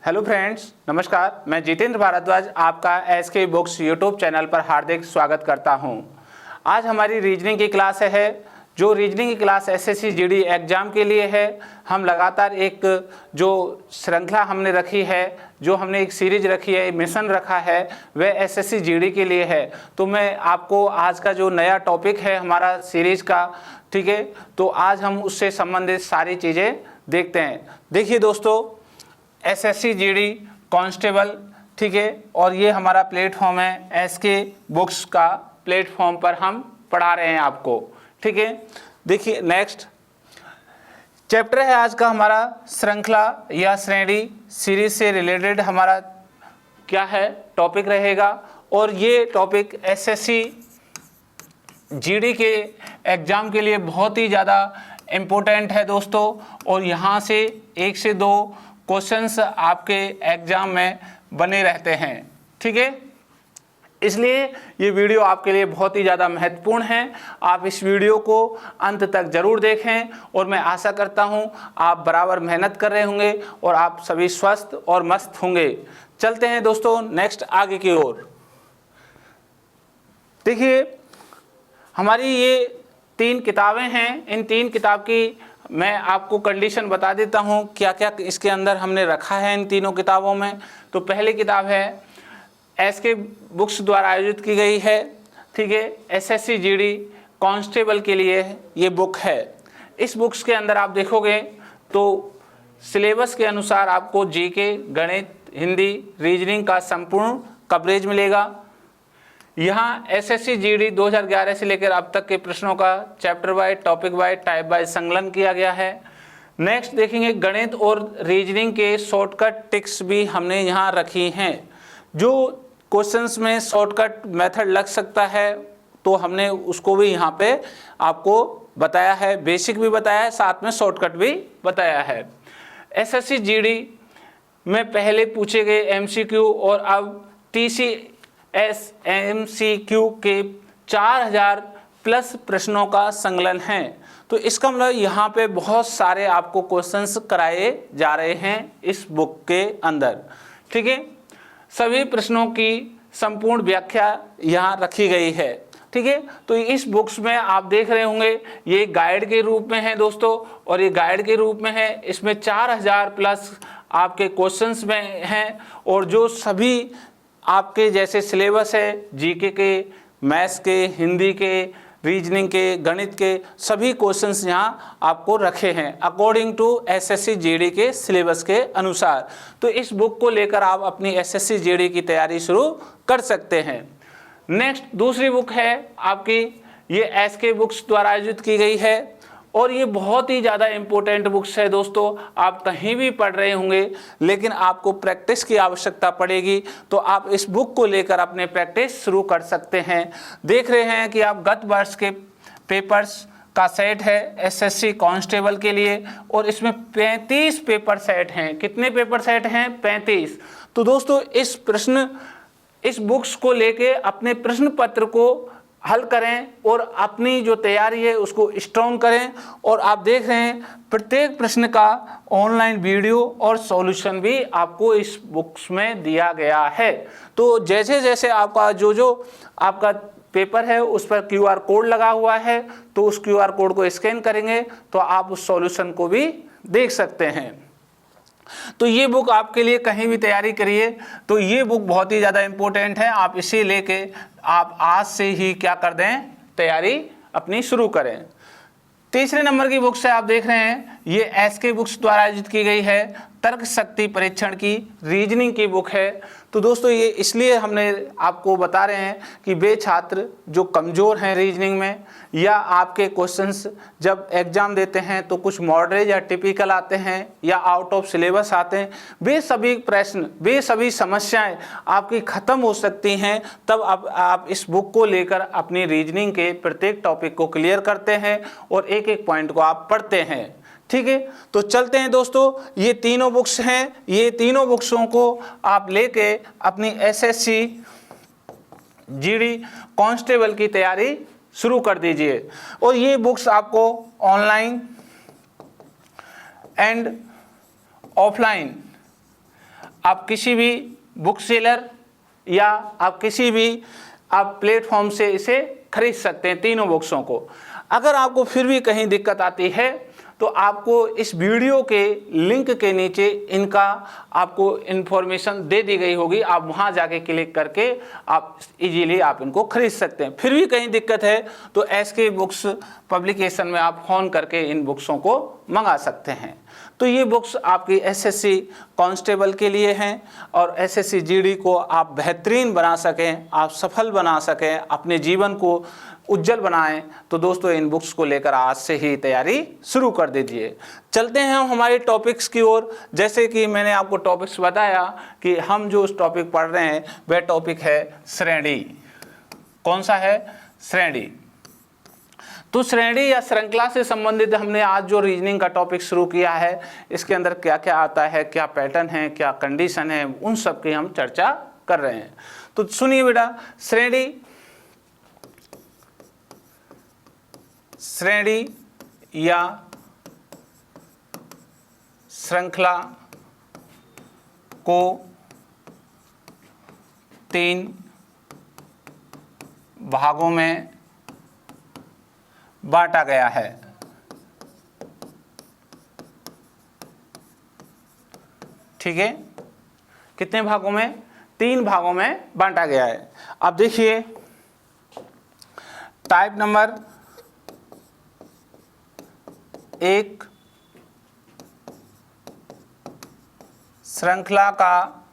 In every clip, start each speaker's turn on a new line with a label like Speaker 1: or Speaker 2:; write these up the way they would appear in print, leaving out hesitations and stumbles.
Speaker 1: Hello friends, नमस्कार। मैं जितेंद्र भारद्वाज आपका एसके बुक्स यूट्यूब चैनल पर हार्दिक स्वागत करता हूं। आज हमारी रीजनिंग की क्लास है। जो रीजनिंग की क्लास एसएससी जीडी एग्ज़ाम के लिए है। हम लगातार एक जो श्रृंखला हमने रखी है, जो हमने एक सीरीज रखी है, मिशन रखा है, वह एसएससी जीडी के लिए है। तो मैं आपको आज का जो नया टॉपिक है हमारा सीरीज का, ठीक है, तो आज हम उससे संबंधित सारी चीज़ें देखते हैं। देखिए दोस्तों, एसएससी जीडी कांस्टेबल, ठीक है, और ये हमारा प्लेटफॉर्म है एसके बुक्स का प्लेटफॉर्म पर हम पढ़ा रहे हैं आपको, ठीक है। देखिए नेक्स्ट चैप्टर है आज का हमारा श्रृंखला या श्रेणी सीरीज से रिलेटेड हमारा क्या है टॉपिक रहेगा। और ये टॉपिक एसएससी जीडी के एग्ज़ाम के लिए बहुत ही ज़्यादा इम्पोर्टेंट है दोस्तों। और यहाँ से 1 से 2 क्वेश्चंस आपके एग्ज़ाम में बने रहते हैं, ठीक है। इसलिए ये वीडियो आपके लिए बहुत ही ज़्यादा महत्वपूर्ण है। आप इस वीडियो को अंत तक ज़रूर देखें और मैं आशा करता हूँ आप बराबर मेहनत कर रहे होंगे और आप सभी स्वस्थ और मस्त होंगे। चलते हैं दोस्तों नेक्स्ट आगे की ओर। देखिए हमारी ये 3 किताबें हैं। इन 3 किताब की मैं आपको कंडीशन बता देता हूँ क्या क्या इसके अंदर हमने रखा है इन तीनों किताबों में। तो पहली किताब है एसके बुक्स द्वारा आयोजित की गई है, ठीक है, एसएससी जीडी कांस्टेबल के लिए ये बुक है। इस बुक्स के अंदर आप देखोगे तो सिलेबस के अनुसार आपको जीके, गणित, हिंदी, रीजनिंग का संपूर्ण कवरेज मिलेगा। यहाँ एसएससी जीडी 2011 से लेकर अब तक के प्रश्नों का chapter wise, topic wise, type wise संकलन किया गया है। नेक्स्ट देखेंगे गणित और रीजनिंग के शॉर्टकट टिक्स भी हमने यहाँ रखी हैं। जो क्वेश्चंस में शॉर्टकट मेथड लग सकता है तो हमने उसको भी यहाँ पे आपको बताया है, बेसिक भी बताया है, साथ में शॉर्टकट भी बताया है। एसएससी जीडी में पहले पूछे गए एमसीक्यू और अब TCS/MCQ के 4000 प्लस प्रश्नों का संकलन है। तो इसका मतलब यहाँ पे बहुत सारे आपको क्वेश्चंस कराए जा रहे हैं इस बुक के अंदर, ठीक है। सभी प्रश्नों की संपूर्ण व्याख्या यहाँ रखी गई है, ठीक है। तो इस बुक्स में आप देख रहे होंगे ये गाइड के रूप में है दोस्तों, और ये गाइड के रूप में है। इसमें 4000 प्लस आपके क्वेश्चंस में हैं और जो सभी आपके जैसे सिलेबस है जीके के, मैथ्स के, हिंदी के, रीजनिंग के, गणित के सभी क्वेश्चंस यहाँ आपको रखे हैं अकॉर्डिंग टू एसएससी जीडी के सिलेबस के अनुसार। तो इस बुक को लेकर आप अपनी एसएससी जीडी की तैयारी शुरू कर सकते हैं। नेक्स्ट दूसरी बुक है आपकी, ये एसके बुक्स द्वारा आयोजित की गई है और ये बहुत ही ज़्यादा इम्पोर्टेंट बुक्स है दोस्तों। आप कहीं भी पढ़ रहे होंगे लेकिन आपको प्रैक्टिस की आवश्यकता पड़ेगी, तो आप इस बुक को लेकर अपने प्रैक्टिस शुरू कर सकते हैं। देख रहे हैं कि आप गत वर्ष के पेपर्स का सेट है एसएससी कांस्टेबल के लिए और इसमें 35 पेपर सेट हैं। कितने पेपर सेट हैं? 35। तो दोस्तों इस बुक्स को लेके अपने प्रश्न पत्र को हल करें और अपनी जो तैयारी है उसको स्ट्रॉन्ग करें। और आप देख रहे हैं प्रत्येक प्रश्न का ऑनलाइन वीडियो और सॉल्यूशन भी आपको इस बुक्स में दिया गया है। तो जैसे जैसे आपका जो आपका पेपर है उस पर QR कोड लगा हुआ है, तो उस QR कोड को स्कैन करेंगे तो आप उस सॉल्यूशन को भी देख सकते हैं। तो ये बुक आपके लिए कहीं भी तैयारी करिए तो ये बुक बहुत ही ज़्यादा इम्पोर्टेंट है। आप इसे लेके आप आज से ही क्या कर दें, तैयारी अपनी शुरू करें। तीसरे नंबर की बुक से आप देख रहे हैं ये एसके बुक्स द्वारा आयोजित की गई है तर्क शक्ति परीक्षण की रीजनिंग की बुक है। तो दोस्तों ये इसलिए हमने आपको बता रहे हैं कि वे छात्र जो कमज़ोर हैं रीजनिंग में, या आपके क्वेश्चंस जब एग्ज़ाम देते हैं तो कुछ मॉडरेज या टिपिकल आते हैं या आउट ऑफ सिलेबस आते हैं, वे सभी प्रश्न, वे सभी समस्याएं आपकी ख़त्म हो सकती हैं। तब आप इस बुक को लेकर अपनी रीजनिंग के प्रत्येक टॉपिक को क्लियर करते हैं और एक एक पॉइंट को आप पढ़ते हैं, ठीक है। तो चलते हैं दोस्तों, ये तीनों बुक्स हैं। ये तीनों बुक्सों को आप लेके अपनी एसएससी जीडी कांस्टेबल की तैयारी शुरू कर दीजिए। और ये बुक्स आपको ऑनलाइन एंड ऑफलाइन आप किसी भी बुक सेलर या आप किसी भी आप प्लेटफॉर्म से इसे खरीद सकते हैं, तीनों बुक्सों को। अगर आपको फिर भी कहीं दिक्कत आती है तो आपको इस वीडियो के लिंक के नीचे इनका आपको इन्फॉर्मेशन दे दी गई होगी, आप वहां जाके क्लिक करके आप इजीली आप इनको खरीद सकते हैं। फिर भी कहीं दिक्कत है तो एसके बुक्स पब्लिकेशन में आप फ़ोन करके इन बुक्सों को मंगा सकते हैं। तो ये बुक्स आपकी एसएससी कांस्टेबल के लिए हैं और एसएससी जीडी को आप बेहतरीन बना सकें, आप सफल बना सकें, अपने जीवन को उज्जवल बनाएं। तो दोस्तों इन बुक्स को लेकर आज से ही तैयारी शुरू कर दीजिए। चलते हैं हम हमारे टॉपिक्स की ओर। जैसे कि मैंने आपको टॉपिक्स बताया कि हम जो उस टॉपिक पढ़ रहे हैं वह टॉपिक है श्रेणी। कौन सा है? श्रेणी। तो श्रेणी या श्रृंखला से संबंधित हमने आज जो रीजनिंग का टॉपिक शुरू किया है, इसके अंदर क्या क्या आता है, क्या पैटर्न है, क्या कंडीशन है, उन सब की हम चर्चा कर रहे हैं। तो सुनिए बेटा, श्रेणी या श्रृंखला को 3 भागों में बांटा गया है। ठीक है, कितने भागों में? 3 भागों में बांटा गया है। अब देखिए टाइप नंबर 1, श्रृंखला का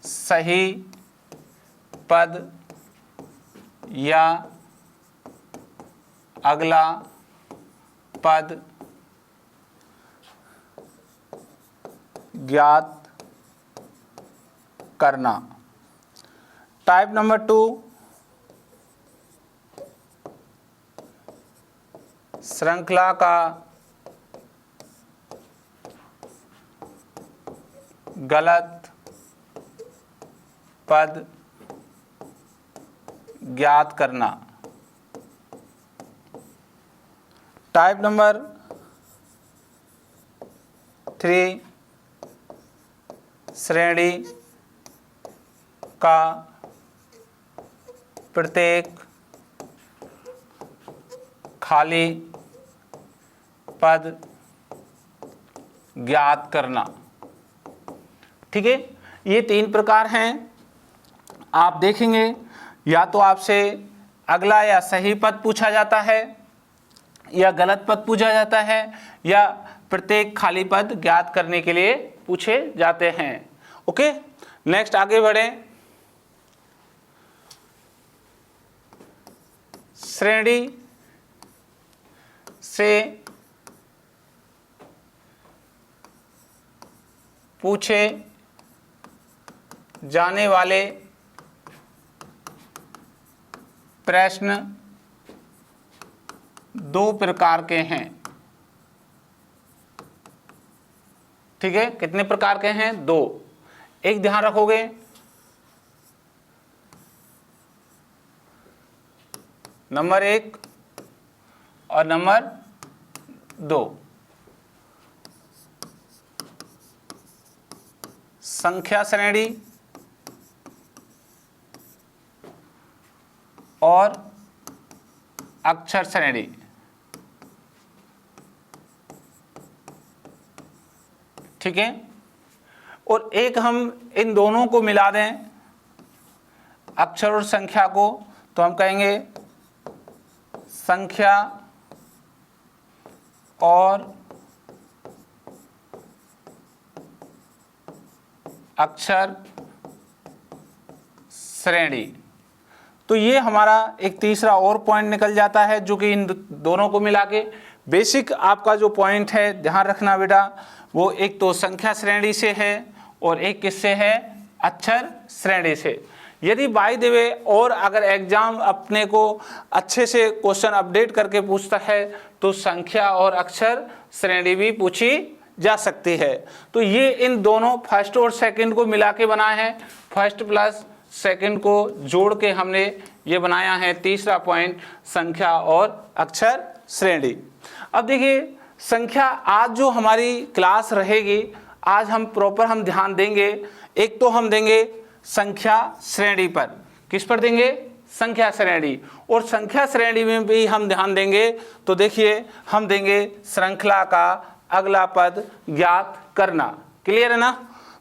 Speaker 1: सही पद या अगला पद ज्ञात करना। टाइप नंबर 2, श्रृंखला का गलत पद ज्ञात करना। टाइप नंबर 3, श्रेणी का प्रत्येक खाली पद ज्ञात करना। ठीक है, ये 3 प्रकार हैं। आप देखेंगे या तो आपसे अगला या सही पद पूछा जाता है, या गलत पद पूछा जाता है, या प्रत्येक खाली पद ज्ञात करने के लिए पूछे जाते हैं। ओके, नेक्स्ट आगे बढ़ें। श्रेणी से पूछे जाने वाले प्रश्न 2 प्रकार के हैं। ठीक है, कितने प्रकार के हैं? 2। एक ध्यान रखोगे, नंबर 1 और नंबर 2। संख्या श्रेणी और अक्षर श्रेणी। ठीक है, और एक हम इन दोनों को मिला दें, अक्षर और संख्या को, तो हम कहेंगे संख्या और अक्षर श्रेणी। तो ये हमारा एक तीसरा और पॉइंट निकल जाता है, जो कि इन दोनों को मिला के बेसिक आपका जो पॉइंट है, ध्यान रखना बेटा, वो एक तो संख्या श्रेणी से है और एक किससे है? अक्षर श्रेणी से। यदि बाय द वे और अगर एग्जाम अपने को अच्छे से क्वेश्चन अपडेट करके पूछता है तो संख्या और अक्षर श्रेणी भी पूछी जा सकती है। तो ये इन दोनों फर्स्ट और सेकंड को मिला के बनाए हैं, फर्स्ट प्लस सेकंड को जोड़ के हमने ये बनाया है तीसरा पॉइंट, संख्या और अक्षर श्रेणी। अब देखिए संख्या आज जो हमारी क्लास रहेगी, आज हम प्रॉपर हम ध्यान देंगे। एक तो हम देंगे संख्या श्रेणी पर। किस पर देंगे? संख्या श्रेणी। और संख्या श्रेणी में भी हम ध्यान देंगे तो देखिए हम देंगे श्रृंखला का अगला पद ज्ञात करना। क्लियर है ना?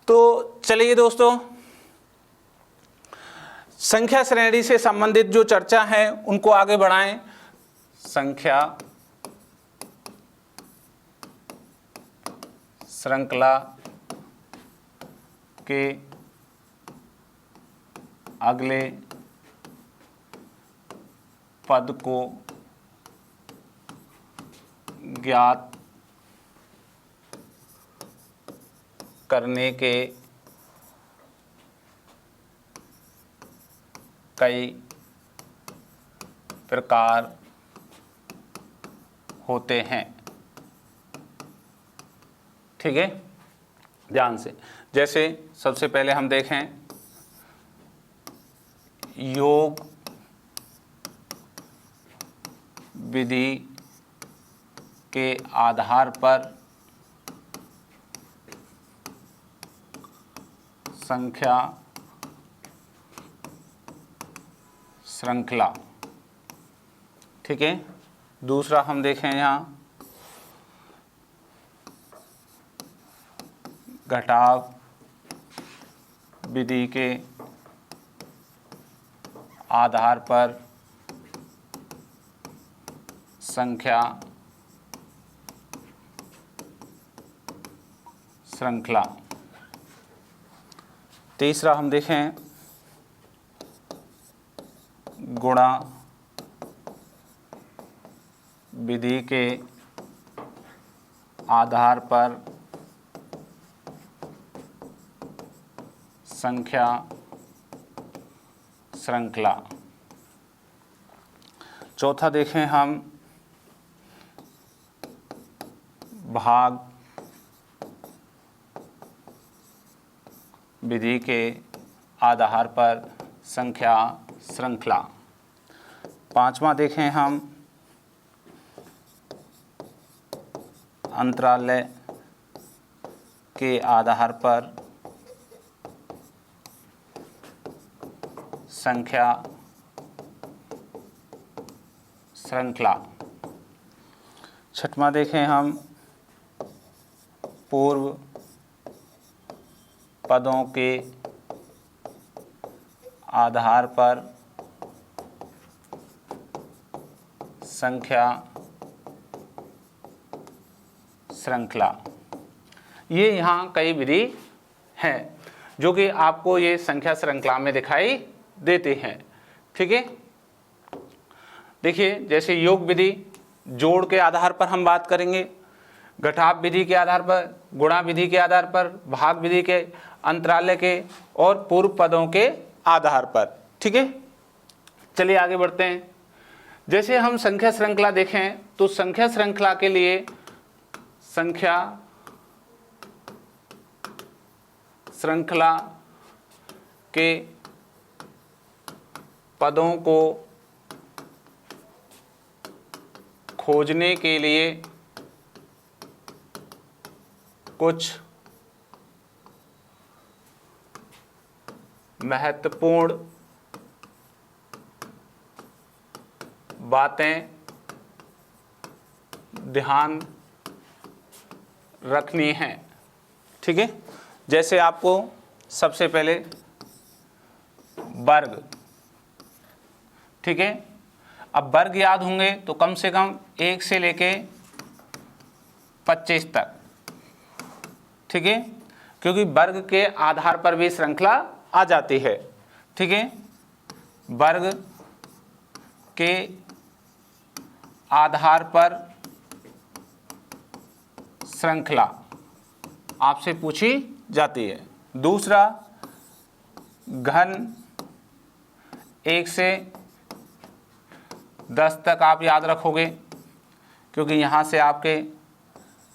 Speaker 1: तो चलिए दोस्तों, संख्या श्रेणी से संबंधित जो चर्चा है उनको आगे बढ़ाएं। संख्या श्रृंखला के अगले पद को ज्ञात करने के कई प्रकार होते हैं। ठीक है, ध्यान से। जैसे सबसे पहले हम देखें योग विधि के आधार पर संख्या श्रृंखला। ठीक है, दूसरा हम देखें यहाँ घटाव विधि के आधार पर संख्या श्रृंखला। तीसरा हम देखें गुणा विधि के आधार पर संख्या श्रृंखला। चौथा देखें हम भाग विधि के आधार पर संख्या श्रृंखला। पांचवा देखें हम अंतरालय के आधार पर संख्या श्रृंखला। छठवां देखें हम पूर्व पदों के आधार पर संख्या श्रृंखला। ये यहाँ कई विधि हैं जो कि आपको ये संख्या श्रृंखला में दिखाई देते हैं। ठीक है, देखिए जैसे योग विधि जोड़ के आधार पर हम बात करेंगे, घटाव विधि के आधार पर, गुणा विधि के आधार पर, भाग विधि के, अंतरालय के और पूर्व पदों के आधार पर। ठीक है, चलिए आगे बढ़ते हैं। जैसे हम संख्या श्रृंखला देखें तो संख्या श्रृंखला के लिए संख्या श्रृंखला के पदों को खोजने के लिए कुछ महत्वपूर्ण बातें ध्यान रखनी हैं। ठीक है, जैसे आपको सबसे पहले वर्ग। ठीक है, अब वर्ग याद होंगे तो कम से कम 1 से लेके 25 तक। ठीक है, क्योंकि वर्ग के आधार पर भी श्रृंखला आ जाती है। ठीक है, वर्ग के आधार पर श्रृंखला आपसे पूछी जाती है। दूसरा घन 1 से 10 तक आप याद रखोगे, क्योंकि यहाँ से आपके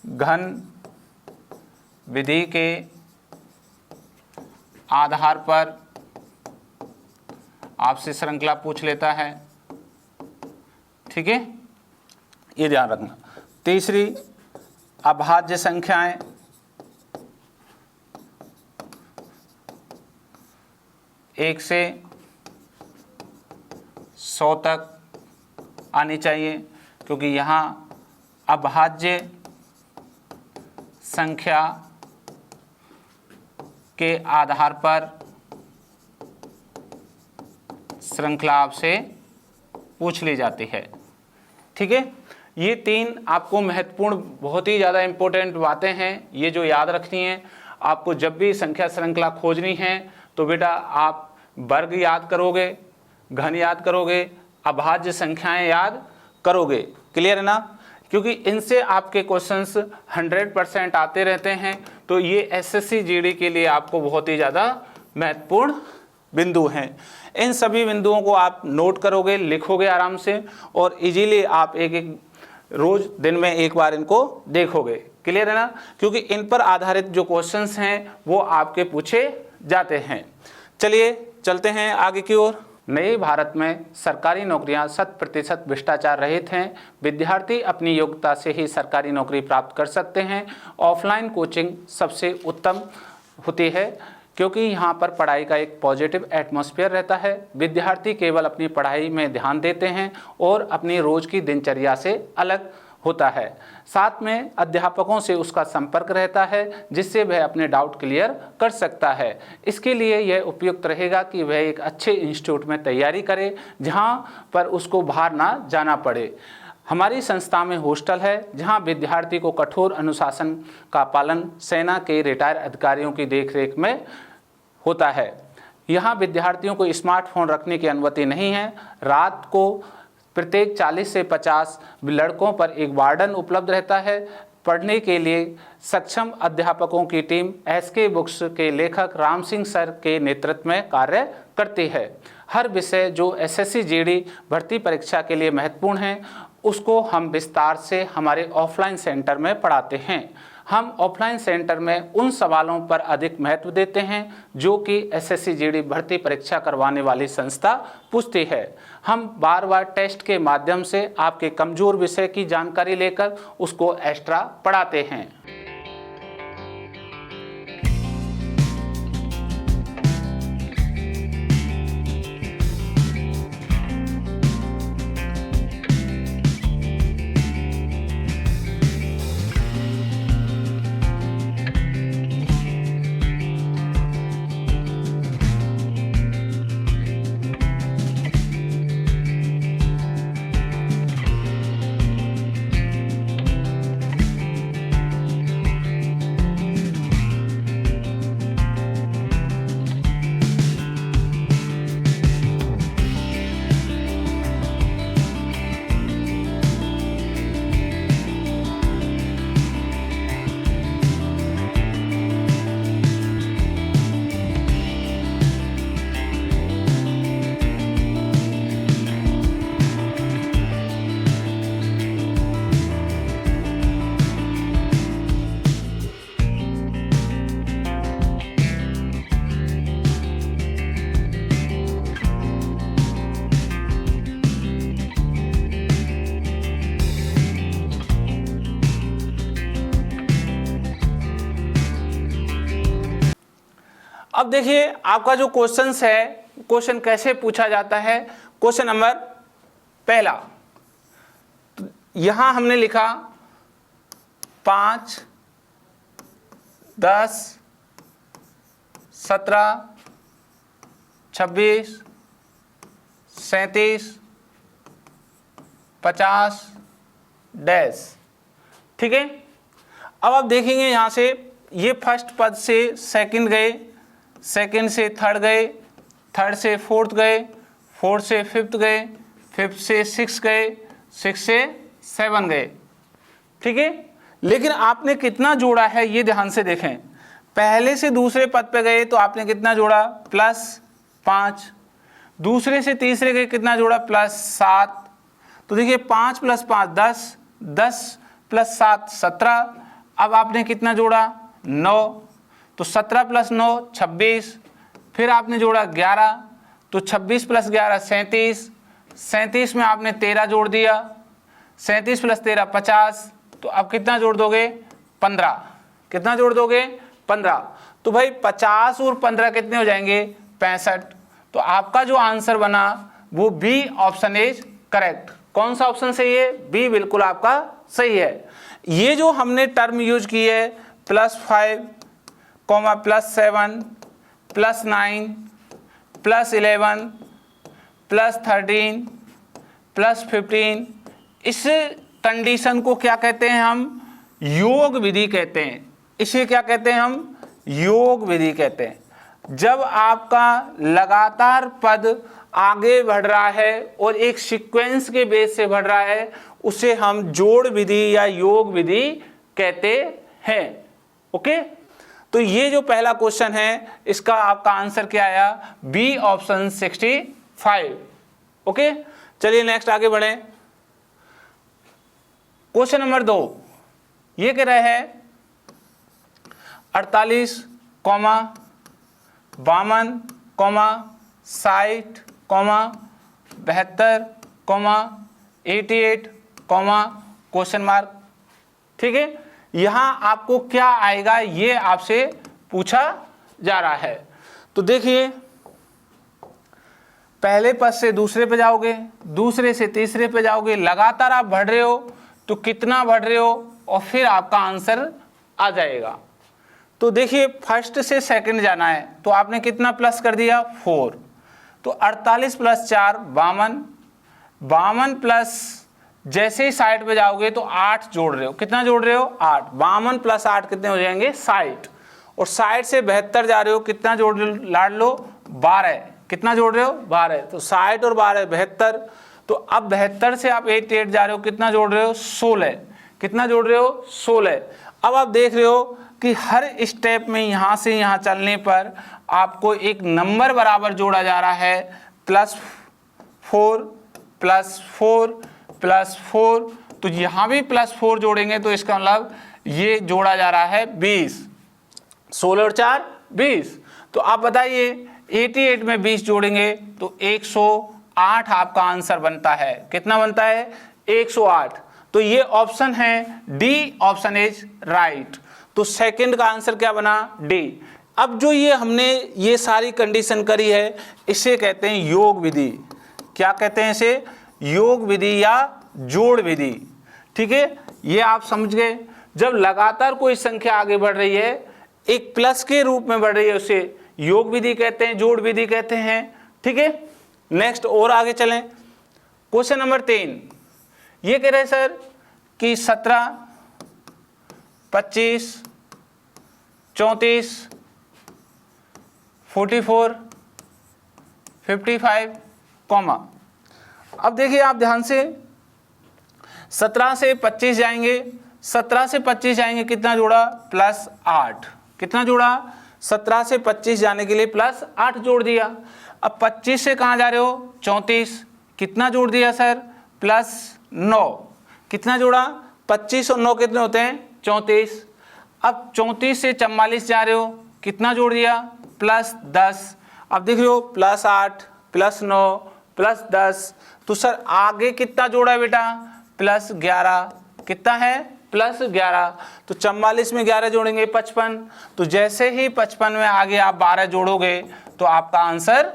Speaker 1: घन विधि के आधार पर आपसे श्रृंखला पूछ लेता है। ठीक है, ये ध्यान रखना। तीसरी अभाज्य संख्याएं एक से 100 तक आनी चाहिए, क्योंकि यहाँ अभाज्य संख्या के आधार पर श्रृंखला आपसे पूछ ली जाती है। ठीक है, ये 3 आपको महत्वपूर्ण, बहुत ही ज़्यादा इंपॉर्टेंट बातें हैं, ये जो याद रखनी है आपको। जब भी संख्या श्रृंखला खोजनी है तो बेटा आप वर्ग याद करोगे, घन याद करोगे, अभाज्य संख्याएं याद करोगे। क्लियर है ना? क्योंकि इनसे आपके क्वेश्चंस 100% आते रहते हैं। तो ये एसएससी जीडी के लिए आपको बहुत ही ज़्यादा महत्वपूर्ण बिंदु हैं। इन सभी बिंदुओं को आप नोट करोगे, लिखोगे आराम से, और इजीली आप एक एक रोज दिन में एक बार इनको देखोगे। क्लियर है ना? क्योंकि इन पर आधारित जो क्वेश्चंस हैं वो आपके पूछे जाते हैं। चलिए चलते हैं आगे की ओर। नए भारत में सरकारी नौकरियां 100% भ्रष्टाचार रहित हैं। विद्यार्थी अपनी योग्यता से ही सरकारी नौकरी प्राप्त कर सकते हैं। ऑफलाइन कोचिंग सबसे उत्तम होती है, क्योंकि यहाँ पर पढ़ाई का एक पॉजिटिव एटमॉस्फेयर रहता है। विद्यार्थी केवल अपनी पढ़ाई में ध्यान देते हैं और अपनी रोज की दिनचर्या से अलग होता है। साथ में अध्यापकों से उसका संपर्क रहता है, जिससे वह अपने डाउट क्लियर कर सकता है। इसके लिए यह उपयुक्त रहेगा कि वह एक अच्छे इंस्टीट्यूट में तैयारी करे, जहाँ पर उसको बाहर ना जाना पड़े। हमारी संस्था में हॉस्टल है, जहां विद्यार्थी को कठोर अनुशासन का पालन सेना के रिटायर अधिकारियों की देखरेख में होता है। यहां विद्यार्थियों को स्मार्टफोन रखने की अनुमति नहीं है। रात को प्रत्येक 40 से 50 लड़कों पर एक वार्डन उपलब्ध रहता है। पढ़ने के लिए सक्षम अध्यापकों की टीम एसके बुक्स के लेखक राम सिंह सर के नेतृत्व में कार्य करती है। हर विषय जो एसएससी जीडी भर्ती परीक्षा के लिए महत्वपूर्ण है, उसको हम विस्तार से हमारे ऑफलाइन सेंटर में पढ़ाते हैं। हम ऑफलाइन सेंटर में उन सवालों पर अधिक महत्व देते हैं जो कि एसएससी जीडी भर्ती परीक्षा करवाने वाली संस्था पूछती है। हम बार बार टेस्ट के माध्यम से आपके कमजोर विषय की जानकारी लेकर उसको एक्स्ट्रा पढ़ाते हैं। अब देखिए आपका जो क्वेश्चन है, क्वेश्चन कैसे पूछा जाता है। क्वेश्चन नंबर पहला, तो यहां हमने लिखा 5, 10, 17, 26, 37, 50 डैश। ठीक है, अब आप देखेंगे यहां से ये फर्स्ट पद से सेकंड गए, सेकंड से थर्ड गए, थर्ड से फोर्थ गए, फोर्थ से फिफ्थ गए, फिफ्थ से सिक्स गए, सिक्स से 7 गए। ठीक है, लेकिन आपने कितना जोड़ा है ये ध्यान से देखें। पहले से दूसरे पद पे गए तो आपने कितना जोड़ा, +5। दूसरे से तीसरे गए कितना जोड़ा, +7। तो देखिए 5 + 5 10, 10 + 7 17। अब आपने कितना जोड़ा, 9। तो 17 + 9 26। फिर आपने जोड़ा 11, तो 26 + 11 37। 37 में आपने 13 जोड़ दिया, 37 + 13 50। तो अब कितना जोड़ दोगे, 15। कितना जोड़ दोगे? 15। तो भाई 50 और 15 कितने हो जाएंगे? 65। तो आपका जो आंसर बना वो बी ऑप्शन इज करेक्ट। कौन सा ऑप्शन सही है? बी बिल्कुल आपका सही है। ये जो हमने टर्म यूज की है +5, +7, +9, +11, +13, +15, इस कंडीशन को क्या कहते हैं? हम योग विधि कहते हैं। इसे क्या कहते हैं? हम योग विधि कहते हैं। जब आपका लगातार पद आगे बढ़ रहा है और एक सीक्वेंस के बेस से बढ़ रहा है, उसे हम जोड़ विधि या योग विधि कहते हैं। ओके, तो ये जो पहला क्वेश्चन है इसका आपका आंसर क्या आया? B option 65। ओके, चलिए नेक्स्ट आगे बढ़े। क्वेश्चन नंबर 2 ये कह रहा है 48, 52, 60, 72, 88, क्वेश्चन मार्क। ठीक है, यहां आपको क्या आएगा ये आपसे पूछा जा रहा है। तो देखिए, पहले पद से दूसरे पे जाओगे, दूसरे से तीसरे पे जाओगे, लगातार आप बढ़ रहे हो तो कितना बढ़ रहे हो और फिर आपका आंसर आ जाएगा। तो देखिए, फर्स्ट से सेकंड जाना है तो आपने कितना प्लस कर दिया? 4। तो 48 + 4 52, 52 प्लस जैसे ही 60 पे जाओगे तो 8 जोड़ रहे हो। कितना जोड़ रहे हो? 8। 52 + 8 कितने हो जाएंगे? 60। और 60 से 72 जा रहे हो, कितना जोड़ लाड़ लो? 12। कितना जोड़ रहे हो? 12। तो 60 और 12 72। तो अब 72 से आप 88 जा रहे हो, कितना जोड़ रहे हो? 16। कितना जोड़ रहे हो? 16। अब आप देख रहे हो कि हर स्टेप में यहाँ से यहाँ चलने पर आपको एक नंबर बराबर जोड़ा जा रहा है, +4 +4 +4। तो यहाँ भी +4 जोड़ेंगे तो इसका मतलब ये जोड़ा जा रहा है 20। 16 और 4 20। तो आप बताइए 88 में 20 जोड़ेंगे तो 108 आपका आंसर बनता है। कितना बनता है? 108। तो ये ऑप्शन है डी ऑप्शन इज राइट। तो सेकंड का आंसर क्या बना? डी। अब जो ये हमने ये सारी कंडीशन करी है इसे कहते हैं योग विधि। क्या कहते हैं इसे? योग विधि या जोड़ विधि। ठीक है, ये आप समझ गए। जब लगातार कोई संख्या आगे बढ़ रही है, एक प्लस के रूप में बढ़ रही है, उसे योग विधि कहते हैं, जोड़ विधि कहते हैं। ठीक है, नेक्स्ट और आगे चलें। क्वेश्चन नंबर 3 ये कह रहे हैं सर कि 17, 25, 34, 44, 55, अब देखिए आप ध्यान से, 17 से 25 जाएंगे, 17 से 25 जाएंगे, कितना जोड़ा? +8। कितना जोड़ा? 17 से 25 जाने के लिए +8 जोड़ दिया। अब 25 से कहाँ जा रहे हो? 34। कितना जोड़ दिया सर? +9। कितना जोड़ा? 25 और 9 कितने होते हैं? 34। अब 34 से 44 जा रहे हो, कितना जोड़ दिया? +10। अब देख रहे हो +8 +9 +10। तो सर आगे कितना जोड़ा है बेटा? +11। कितना है? +11। तो 44 में 11 जोड़ेंगे 55। तो जैसे ही 55 में आगे आप 12 जोड़ोगे तो आपका आंसर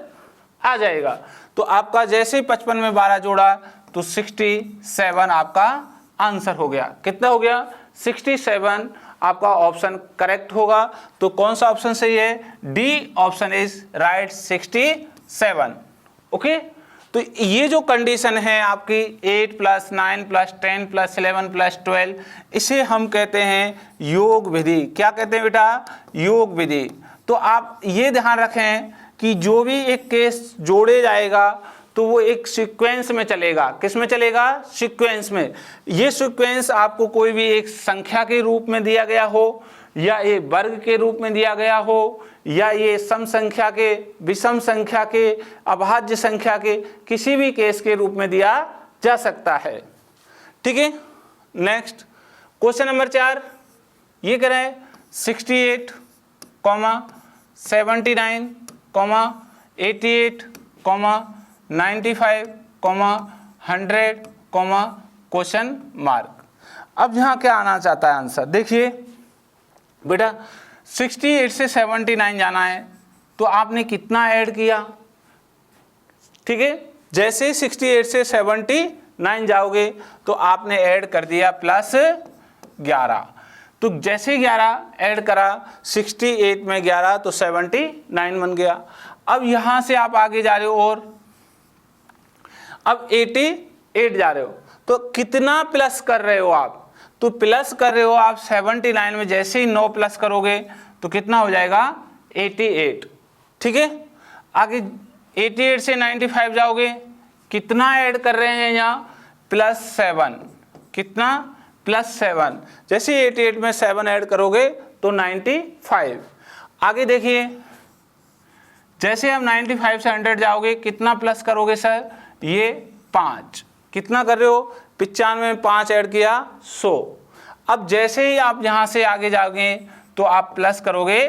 Speaker 1: आ जाएगा। तो आपका जैसे ही 55 में 12 जोड़ा तो 67 आपका आंसर हो गया। कितना हो गया? 67 आपका ऑप्शन करेक्ट होगा। तो कौन सा ऑप्शन सही है? D option is right, 67। Okay, तो ये जो कंडीशन है आपकी 8 + 9 + 10 + 11 + 12, इसे हम कहते हैं योग विधि। क्या कहते हैं बेटा? योग विधि। तो आप ये ध्यान रखें कि जो भी एक केस जोड़े जाएगा तो वो एक सीक्वेंस में चलेगा। किस में चलेगा? सीक्वेंस में। ये सीक्वेंस आपको कोई भी एक संख्या के रूप में दिया गया हो, या ये वर्ग के रूप में दिया गया हो, या ये सम संख्या के, विषम संख्या के, अभाज्य संख्या के, किसी भी केस के रूप में दिया जा सकता है। ठीक है, नेक्स्ट क्वेश्चन नंबर 4 ये कह रहे हैं 68, 79, 88, 95, 100, क्वेश्चन मार्क। अब यहाँ क्या आना चाहता है आंसर? देखिए बेटा 68 से 79 जाना है तो आपने कितना ऐड किया, ठीक है। जैसे 68 से 79 जाओगे तो आपने ऐड कर दिया +11। तो जैसे 11 ऐड करा 68 में 11 तो 79 बन गया। अब यहां से आप आगे जा रहे हो और अब 88 जा रहे हो तो कितना प्लस कर रहे हो आप, तो प्लस कर रहे हो आप 79 में जैसे ही 9 प्लस करोगे तो कितना हो जाएगा 88, ठीक है। आगे 88 से 95 जाओगे, कितना ऐड कर रहे हैं यहाँ +7, कितना +7, जैसे 88 में 7 ऐड करोगे तो 95। आगे देखिए जैसे हम 95 से 100 जाओगे कितना प्लस करोगे सर, ये 5, कितना कर रहे हो 95 में 5 ऐड किया 100। अब जैसे ही आप यहाँ से आगे जाओगे तो आप प्लस करोगे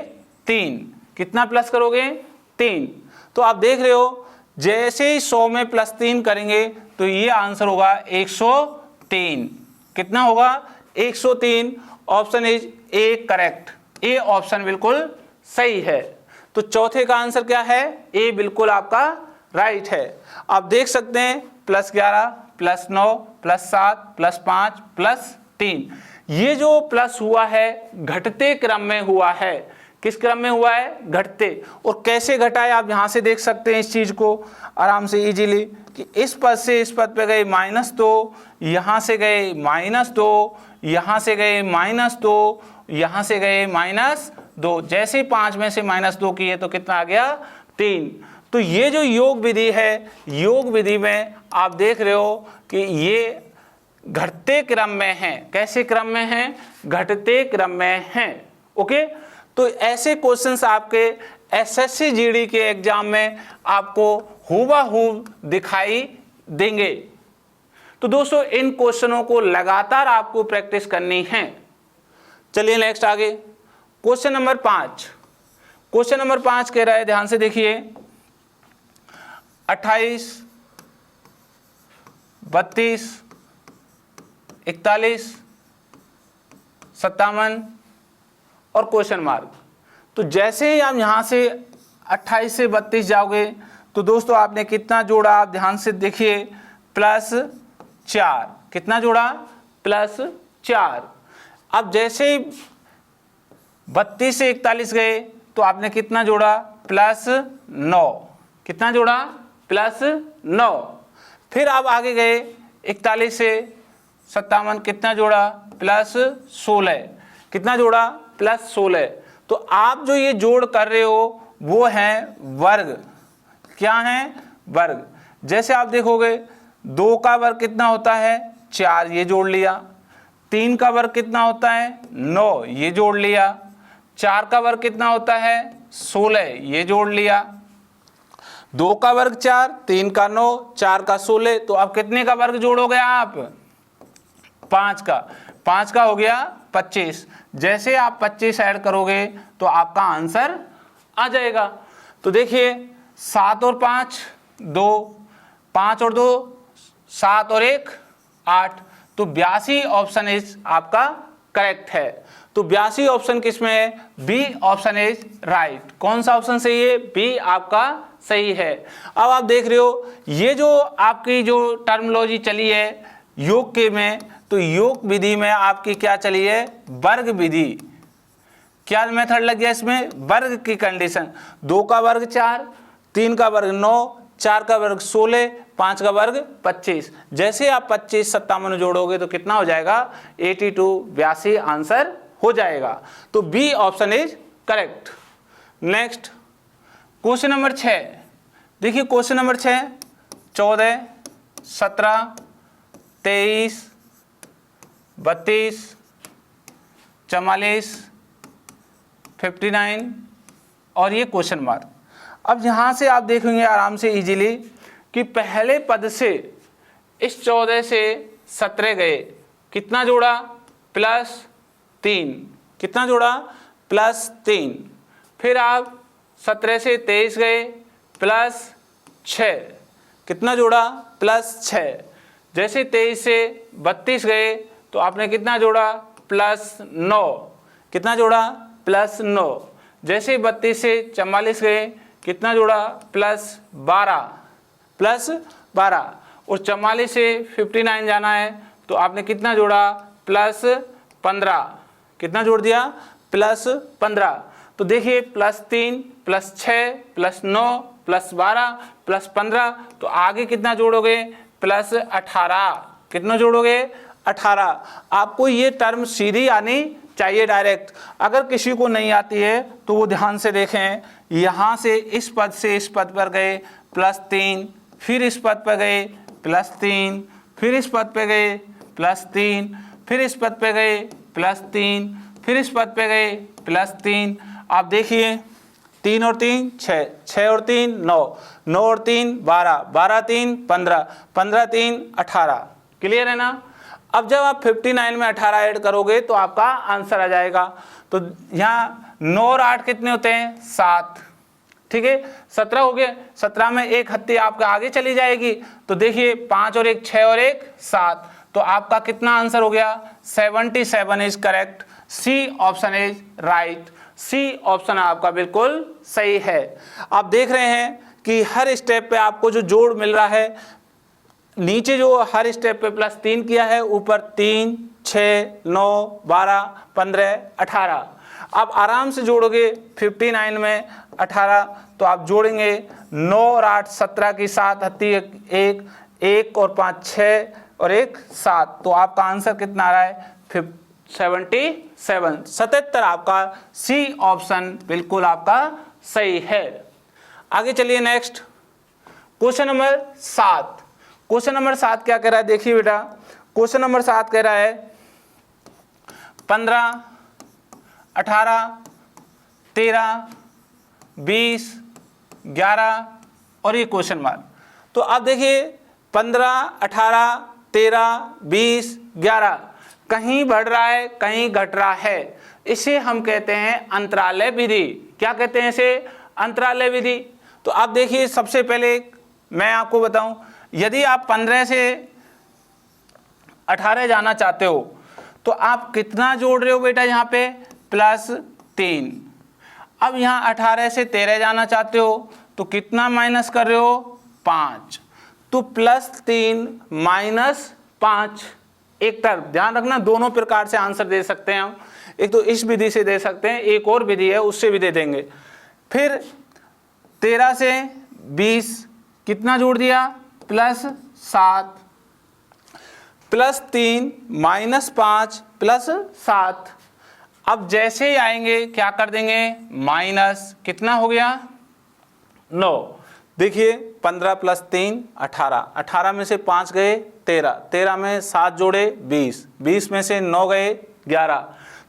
Speaker 1: 3, कितना प्लस करोगे 3। तो आप देख रहे हो जैसे ही 100 में +3 करेंगे तो ये आंसर होगा 103, कितना होगा 103। Option is A correct, A option बिल्कुल सही है। तो चौथे का आंसर क्या है, ए बिल्कुल आपका राइट है। आप देख सकते हैं +11 +9 +7 +5 +3, ये जो प्लस हुआ है घटते क्रम में हुआ है। किस क्रम में हुआ है, घटते। और कैसे घटा है आप यहाँ से देख सकते हैं इस चीज को आराम से इजीली, कि इस पद से इस पद पे गए -2, यहाँ से गए -2, यहाँ से गए -2, यहाँ से गए -2, जैसे 5 में से -2 किए तो कितना आ गया 3। तो ये जो योग विधि है, योग विधि में आप देख रहे हो कि ये घटते क्रम में है। कैसे क्रम में है, घटते क्रम में है। ओके, तो ऐसे क्वेश्चंस आपके एसएससी जीडी के एग्जाम में आपको हूबहू दिखाई देंगे। तो दोस्तों इन क्वेश्चनों को लगातार आपको प्रैक्टिस करनी है। चलिए नेक्स्ट आगे क्वेश्चन नंबर 5। क्वेश्चन नंबर 5 कह रहा है, ध्यान से देखिए, 28, 32, 41, 57 और क्वेश्चन मार्क। तो जैसे ही आप यहाँ से 28 से 32 जाओगे तो दोस्तों आपने कितना जोड़ा, आप ध्यान से देखिए +4, कितना जोड़ा +4। अब जैसे ही 32 से 41 गए तो आपने कितना जोड़ा +9, कितना जोड़ा +9। फिर आप आगे गए 41 से 57, कितना जोड़ा +16, कितना जोड़ा +16। तो आप जो ये जोड़ कर रहे हो वो है वर्ग, क्या है वर्ग। जैसे आप देखोगे 2 का वर्ग कितना होता है 4, ये जोड़ लिया। 3 का वर्ग कितना होता है 9, ये जोड़ लिया। 4 का वर्ग कितना होता है 16, ये जोड़ लिया। 2 का वर्ग 4, 3 का 9, 4 का 16। तो अब कितने का वर्ग जोड़ोगे आप 5 का हो गया 25। जैसे आप 25 ऐड करोगे तो आपका आंसर आ जाएगा। तो देखिए 7 और 5 2, 5 और 2 7 और 1 8। तो 82 ऑप्शन इज आपका करेक्ट है। तो 82 ऑप्शन किसमें है, बी ऑप्शन इज राइट। कौन सा ऑप्शन सही है, बी आपका सही है। अब आप देख रहे हो ये जो आपकी जो टर्मिनोलॉजी चली है योग के में, तो योग विधि में आपकी क्या चली है, वर्ग विधि। क्या मेथड लग गया इसमें, वर्ग की कंडीशन। 2 का वर्ग 4, 3 का वर्ग 9, 4 का वर्ग 16, 5 का वर्ग 25। जैसे आप 25 57 जोड़ोगे तो कितना हो जाएगा 82, 82 आंसर हो जाएगा। तो B option is correct. Next question number 6 देखिए, क्वेश्चन नंबर 6 14, 17, 23, 32, 44, 59 और ये क्वेश्चन मार्क। अब यहाँ से आप देखेंगे आराम से इजीली कि पहले पद से इस 14 से 17 गए, कितना जोड़ा +3, कितना जोड़ा +3। फिर आप 17 से 23 गए +6, कितना जोड़ा +6। जैसे 23 से 32 गए तो आपने कितना जोड़ा +9, कितना जोड़ा प्लस 9। जैसे 32 से 44 गए, कितना जोड़ा? प्लस 12 और 44 से 59 जाना है तो आपने कितना जोड़ा? प्लस 15। कितना जोड़ दिया? प्लस 15। तो देखिए plus 3 plus 6 plus 9 plus 12 plus 15, तो आगे कितना जोड़ोगे? प्लस 18। कितना जोड़ोगे? 18। आपको ये टर्म सीधी आनी चाहिए डायरेक्ट। अगर किसी को नहीं आती है तो वो ध्यान से देखें, यहाँ से इस पद पर गए प्लस 3, फिर इस पद पर गए प्लस 3, फिर इस पद पे गए प्लस 3, फिर इस पद पे गए प्लस 3, फिर इस पद पे गए प्लस 3। आप देखिए 3 और 3 6, 6 और 3 9, 9 और 3 12, 12 3 15, 15 3 18। क्लियर है ना? अब जब आप 59 में 18 ऐड करोगे तो आपका आंसर आ जाएगा। तो यहाँ 9 और 8 कितने होते हैं? 7। ठीक है, 17 हो गए। 17 में एक हत्ती आपका आगे चली जाएगी, तो देखिए 5 और 1 6 और 1 7। तो आपका कितना आंसर हो गया? 77 is correct. C option is right. C option आपका बिल्कुल सही है। आप देख रहे हैं कि हर स्टेप पे आपको जो जोड़ मिल रहा है, नीचे जो हर स्टेप पे प्लस 3 किया है, ऊपर 3 6 9 12 15 18। आप आराम से जोड़ोगे 59 में 18, तो आप जोड़ेंगे 9 और 8 17 की 7 हत्ती 1 और 5 6 और 1 7। तो आपका आंसर कितना आ रहा है? 77। आपका सी ऑप्शन बिल्कुल आपका सही है। आगे चलिए next question number 7। Question number 7 क्या कह रहा है? देखिए बेटा, क्वेश्चन नंबर 7 कह रहा है 15 18 13 20 11 और ये क्वेश्चन मार्क। तो आप देखिए 15 18 13 20 11 कहीं बढ़ रहा है कहीं घट रहा है। इसे हम कहते हैं अंतरालय विधि। क्या कहते हैं इसे? अंतरालय विधि। तो आप देखिए, सबसे पहले मैं आपको बताऊं, यदि आप 15 से 18 जाना चाहते हो तो आप कितना जोड़ रहे हो बेटा? यहाँ पे प्लस 3। अब यहाँ 18 से 13 जाना चाहते हो तो कितना माइनस कर रहे हो? 5। तो प्लस 3 माइनस 5। एक टर्म ध्यान रखना, दोनों प्रकार से आंसर दे सकते हैं हम। एक तो इस विधि से दे सकते हैं, एक और विधि है उससे भी दे देंगे। फिर 13 से 20 कितना जोड़ दिया? Plus 7 plus 3 minus 5 plus 7। अब जैसे ही आएंगे क्या कर देंगे? माइनस। कितना हो गया? 9। देखिए 15 प्लस 3 18, 18 में से 5 गए 13, 13 में 7 जोड़े 20, 20 में से 9 गए 11।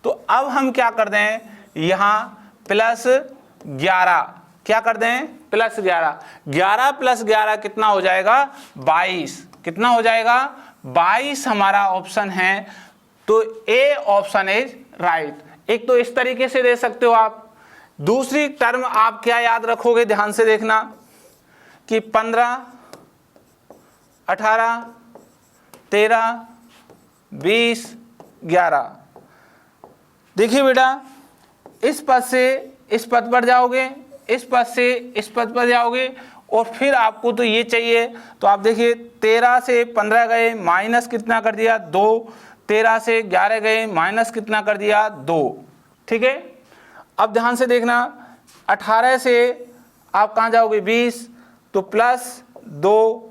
Speaker 1: तो अब हम क्या कर दें? यहाँ प्लस 11। क्या कर दें? प्लस 11। 11 प्लस 11 कितना हो जाएगा? 22। कितना हो जाएगा? 22 हमारा ऑप्शन है। तो ए ऑप्शन इज राइट। एक तो इस तरीके से दे सकते हो आप। दूसरी टर्म आप क्या याद रखोगे? ध्यान से देखना कि 15 18 13 20 11। देखिए बेटा, इस पद से इस पद पर जाओगे, इस पद से इस पद पर जाओगे, और फिर आपको तो ये चाहिए। तो आप देखिए 13 से 15 गए, माइनस कितना कर दिया? 2। 13 से 11 गए, माइनस कितना कर दिया? 2। ठीक है। अब ध्यान से देखना, 18 से आप कहाँ जाओगे? 20, तो प्लस 2।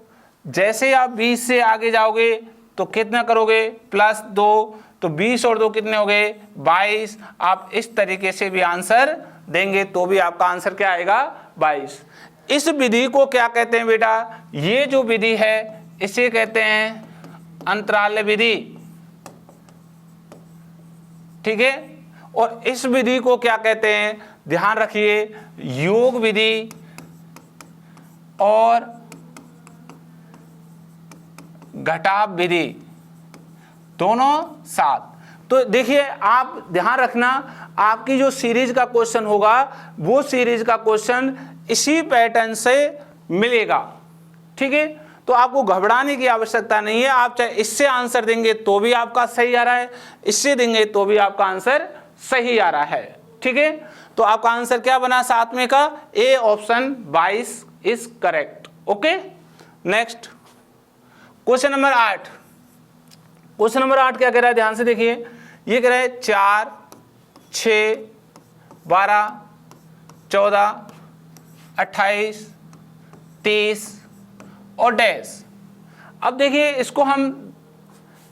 Speaker 1: जैसे आप 20 से आगे जाओगे तो कितना करोगे? प्लस 2। तो 20 और 2 कितने हो गए? 22। आप इस तरीके से भी आंसर देंगे तो भी आपका आंसर क्या आएगा? 22। इस विधि को क्या कहते हैं बेटा? ये जो विधि है इसे कहते हैं अंतराल विधि। ठीक है। और इस विधि को क्या कहते हैं? ध्यान रखिए, योग विधि और घटाव विधि, दोनों साथ। तो देखिए, आप ध्यान रखना, आपकी जो सीरीज का क्वेश्चन होगा वो सीरीज का क्वेश्चन इसी पैटर्न से मिलेगा। ठीक है। तो आपको घबराने की आवश्यकता नहीं है। आप चाहे इससे आंसर देंगे तो भी आपका सही आ रहा है, इससे देंगे तो भी आपका आंसर सही आ रहा है। ठीक है, तो आपका आंसर क्या बना 7वें का, A option 22 is correct. Okay, next question number 8। Question number 8 क्या कह रहा है, ध्यान से देखिए। ये कह रहा है 4, 6, 12, 14, 28, 30 और डैश। अब देखिए इसको हम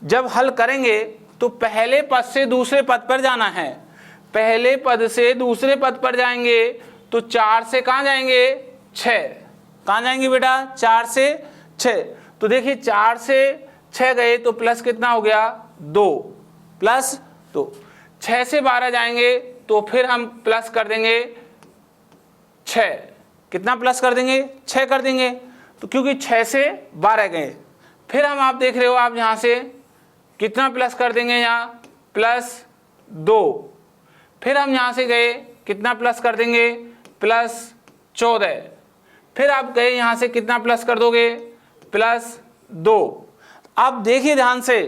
Speaker 1: जब हल करेंगे तो पहले पद से दूसरे पद पर जाना है। पहले पद से दूसरे पद पर जाएंगे तो 4 से कहाँ जाएंगे, 6। कहाँ जाएंगे बेटा, 4 से 6। तो देखिए 4 से 6 गए तो प्लस कितना हो गया, 2 प्लस 2। 6 से 12 जाएंगे तो फिर हम प्लस कर देंगे 6। कितना प्लस कर देंगे, 6 कर देंगे। तो क्योंकि 6 से 12 गए, फिर हम आप देख रहे हो आप यहाँ से कितना प्लस कर देंगे, यहाँ +2। फिर हम यहाँ से गए कितना प्लस कर देंगे, +14। फिर आप गए यहाँ से कितना प्लस कर दोगे, +2। अब देखिए ध्यान से,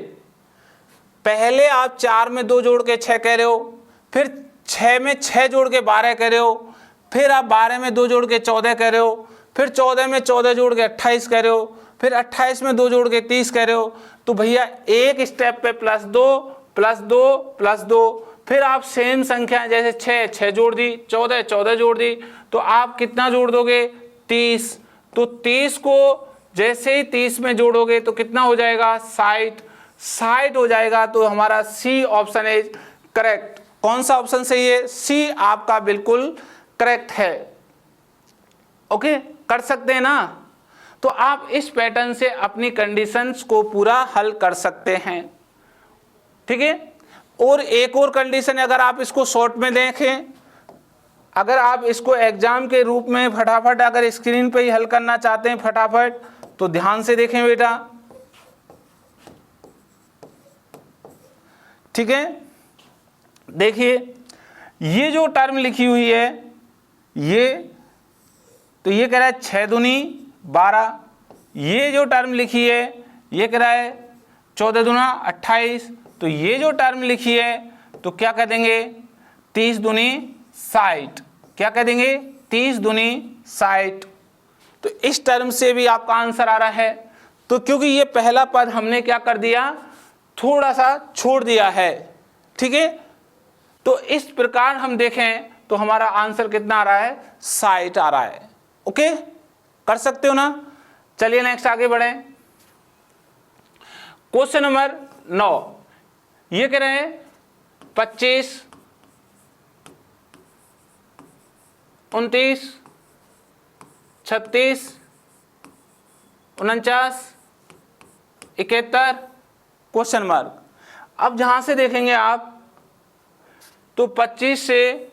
Speaker 1: पहले आप 4 में 2 जोड़ के 6 कह रहे हो, फिर 6 में 6 जोड़ के 12 कह रहे हो, फिर आप 12 में 2 जोड़ के 14 कह रहे हो, फिर 14 में 14 जोड़ के 28 कह रहे हो, फिर 28 में 2 जोड़ के 30 कह रहे हो। तो भैया एक स्टेप पे +2 +2 +2, फिर आप सेम संख्या जैसे 6 6 जोड़ दी, 14 14 जोड़ दी, तो आप कितना जोड़ दोगे, 30। तो 30 को जैसे ही 30 में जोड़ोगे तो कितना हो जाएगा, 60। 60 हो जाएगा। तो हमारा सी ऑप्शन इज करेक्ट। कौन सा ऑप्शन सही है, सी आपका बिल्कुल करेक्ट है। ओके, कर सकते हैं ना। तो आप इस पैटर्न से अपनी कंडीशंस को पूरा हल कर सकते हैं, ठीक है। और एक और कंडीशन, अगर आप इसको शॉर्ट में देखें, अगर आप इसको एग्जाम के रूप में फटाफट अगर स्क्रीन पे ही हल करना चाहते हैं फटाफट, तो ध्यान से देखें बेटा, ठीक है। देखिए ये जो टर्म लिखी हुई है, ये तो ये कह रहा है 6 दूनी 12। ये जो टर्म लिखी है ये कह रहा है 14 दूना 28। तो ये जो टर्म लिखी है तो क्या कह देंगे, 30 दूनी 60। क्या कह देंगे, 30 दूनी 60। तो इस टर्म से भी आपका आंसर आ रहा है। तो क्योंकि ये पहला पद हमने क्या कर दिया, थोड़ा सा छोड़ दिया है, ठीक है। तो इस प्रकार हम देखें तो हमारा आंसर कितना आ रहा है, 60 आ रहा है। ओके, कर सकते हो ना। चलिए नेक्स्ट आगे बढ़े। Question number 9। ये कह रहे हैं 25, 29, 36, 49, 71 क्वेश्चन मार्क। अब जहां से देखेंगे आप तो 25 से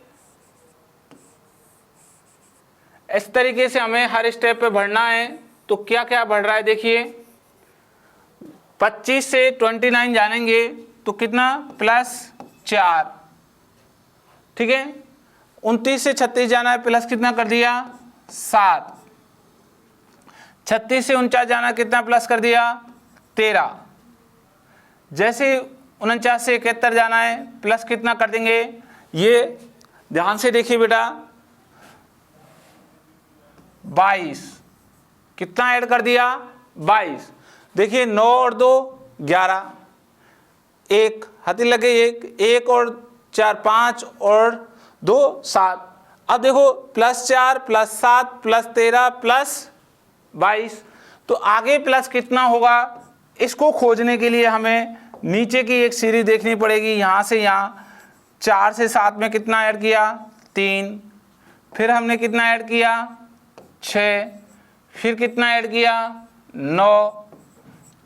Speaker 1: इस तरीके से हमें हर स्टेप पे बढ़ना है। तो क्या क्या बढ़ रहा है, देखिए 25 से 29 जानेंगे तो कितना, +4, ठीक है। 29 से 36 जाना है, प्लस कितना कर दिया, 7। 36 से 49 जाना, कितना प्लस कर दिया, 13। जैसे 49 से 71 जाना है, प्लस कितना कर देंगे, ये ध्यान से देखिए बेटा, 22। कितना ऐड कर दिया, 22। देखिए 9 और 2 11, 1 हाथी लगे, 1 और 4 5 और 2 7। अब देखो +4 +7 +13 +22। तो आगे प्लस कितना होगा, इसको खोजने के लिए हमें नीचे की एक सीरीज देखनी पड़ेगी। यहाँ से यहाँ 4 से 7 में कितना ऐड किया, 3। फिर हमने कितना ऐड किया, 6। फिर कितना ऐड किया, 9।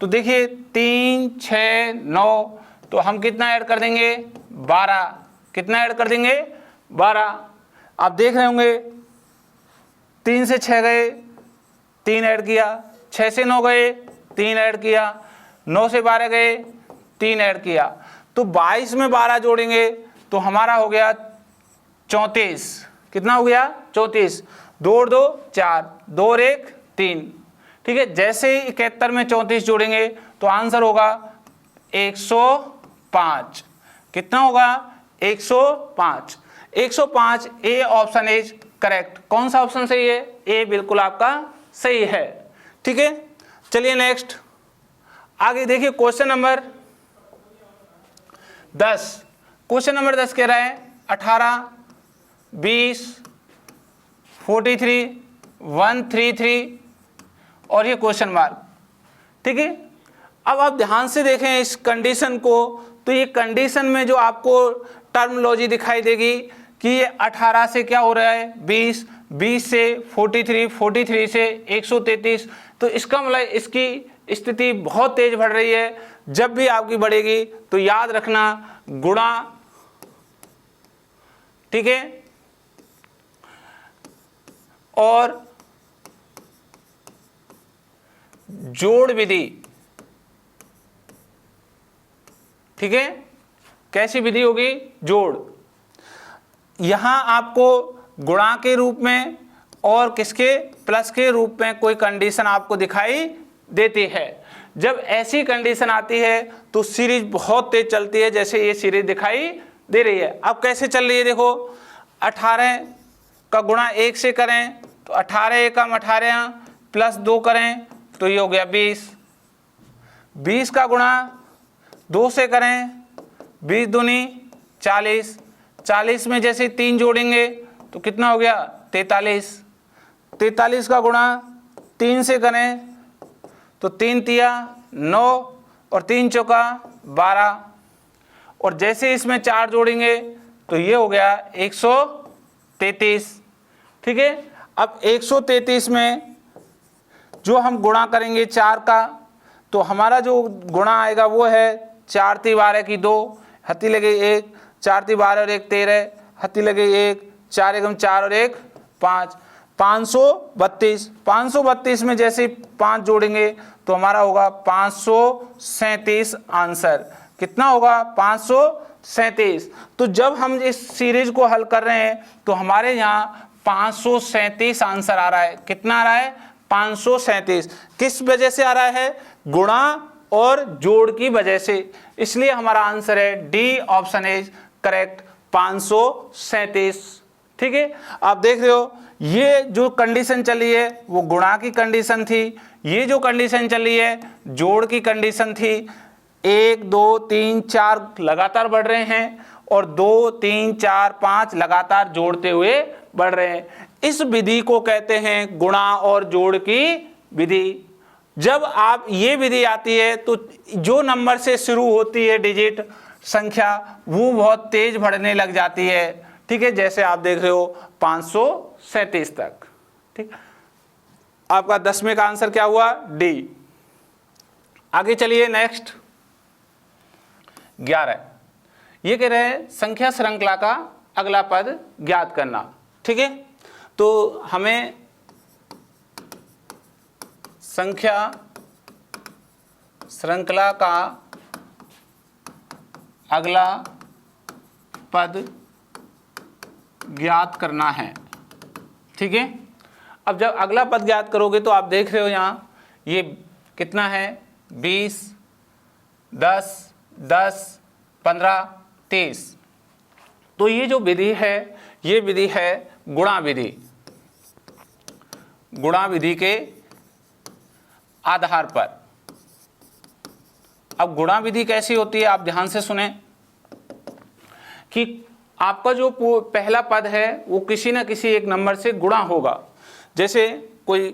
Speaker 1: तो देखिए 3 6 9, तो हम कितना ऐड कर देंगे, 12। कितना ऐड कर देंगे, 12। आप देख रहे होंगे 3 से 6 गए, 3 ऐड किया, 6 से 9 गए, 3 ऐड किया, 9 से 12 गए, 3 ऐड किया। तो 22 में 12 जोड़ेंगे तो हमारा हो गया 34। कितना हो गया, 34। 2 और 2 4, 2 और 1 3, ठीक है। जैसे ही 71 में 34 जोड़ेंगे तो आंसर होगा 105। कितना होगा, 105। 105 ए ऑप्शन इज करेक्ट। कौन सा ऑप्शन सही है? ए बिल्कुल आपका सही है। ठीक है, चलिए नेक्स्ट आगे देखिए क्वेश्चन नंबर 10। क्वेश्चन नंबर 10 कह रहा है 18, 20, 43, 133 और ये क्वेश्चन मार्क। ठीक है, अब आप ध्यान से देखें इस कंडीशन को, तो ये कंडीशन में जो आपको टर्मिनोलॉजी दिखाई देगी कि ये 18 से क्या हो रहा है 20, 20 से 43, 43 से 133, तो इसका मतलब इसकी स्थिति बहुत तेज बढ़ रही है। जब भी आपकी बढ़ेगी तो याद रखना गुणा, ठीक है, और जोड़ विधि। ठीक है, कैसी विधि होगी? जोड़। यहां आपको गुणा के रूप में और किसके प्लस के रूप में कोई कंडीशन आपको दिखाई देती है। जब ऐसी कंडीशन आती है तो सीरीज बहुत तेज चलती है, जैसे ये सीरीज दिखाई दे रही है। अब कैसे चल रही है देखो, 18 का गुणा 1 से करें तो 18 एकम 18 प्लस 2 करें तो ये हो गया 20। 20 का गुणा 2 से करें, 20 दूनी 40, 40 में जैसे 3 जोड़ेंगे तो कितना हो गया 43। 43 का गुणा 3 से करें तो 3 तिया 9 और 3 चौका 12, और जैसे इसमें 4 जोड़ेंगे तो ये हो गया 133। ठीक है, अब 133 में जो हम गुणा करेंगे 4 का, तो हमारा जो गुणा आएगा वो है 4 × 12 की 2, हत्ती लगे 1, 4 × 12 और 1 13, हत्ती लगे 1, 4 एकम 4 और 1 5, 532। 532 में जैसे 5 जोड़ेंगे तो हमारा होगा 537 आंसर। कितना होगा? 537। तो जब हम इस सीरीज को हल कर रहे हैं तो हमारे यहाँ 537 आंसर आ रहा है। कितना आ रहा है? 537। किस वजह से आ रहा है? गुणा और जोड़ की वजह से। इसलिए हमारा आंसर है डी ऑप्शन इज करेक्ट, 537। ठीक है, आप देख रहे हो ये जो कंडीशन चली है वो गुणा की कंडीशन थी, ये जो कंडीशन चली है जोड़ की कंडीशन थी। 1 2 3 4 लगातार बढ़ रहे हैं और 2 3 4 5 लगातार जोड़ते हुए बढ़ रहे हैं। इस विधि को कहते हैं गुणा और जोड़ की विधि। जब आप ये विधि आती है तो जो नंबर से शुरू होती है डिजिट संख्या वो बहुत तेज बढ़ने लग जाती है। ठीक है, जैसे आप देख रहे हो 537 तक। ठीक, आपका 10वें का आंसर क्या हुआ? डी। आगे चलिए नेक्स्ट 11। ये कह रहे हैं संख्या श्रृंखला का अगला पद ज्ञात करना। ठीक है, तो हमें संख्या श्रृंखला का अगला पद ज्ञात करना है। ठीक है, अब जब अगला पद ज्ञात करोगे तो आप देख रहे हो यहाँ ये कितना है 20, 10, 10, 15, 30। तो ये जो विधि है ये विधि है गुणा विधि। गुणा विधि के आधार पर। अब गुणा विधि कैसी होती है आप ध्यान से सुने कि आपका जो पहला पद है वो किसी न किसी एक नंबर से गुणा होगा। जैसे कोई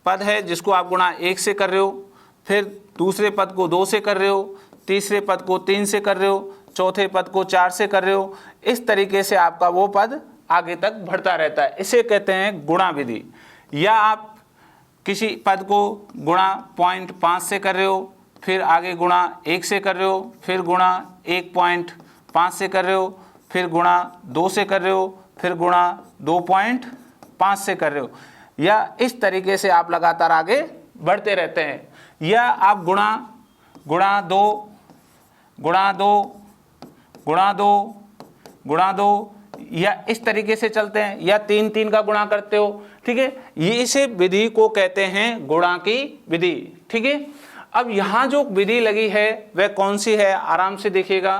Speaker 1: पद है जिसको आप गुणा 1 से कर रहे हो, फिर दूसरे पद को 2 से कर रहे हो, तीसरे पद को 3 से कर रहे हो, चौथे पद को 4 से कर रहे हो। इस तरीके से आपका वो पद आगे तक बढ़ता रहता है, इसे कहते हैं गुणा विधि। या आप किसी पद को गुणा 0.5 से कर रहे हो, फिर आगे गुणा 1 से कर रहे हो, फिर गुणा 1.5 से कर रहे हो, फिर गुणा 2 से कर रहे हो, फिर गुणा 2.5 से कर रहे हो। या इस तरीके से आप लगातार आगे बढ़ते रहते हैं। या आप गुणा 2 गुणा 2 गुणा 2 गुणा 2 या इस तरीके से चलते हैं, या 3 का गुणा करते हो। ठीक है, ये इसे विधि को कहते हैं गुणा की विधि। ठीक है, अब यहाँ जो विधि लगी है वह कौन सी है आराम से देखिएगा।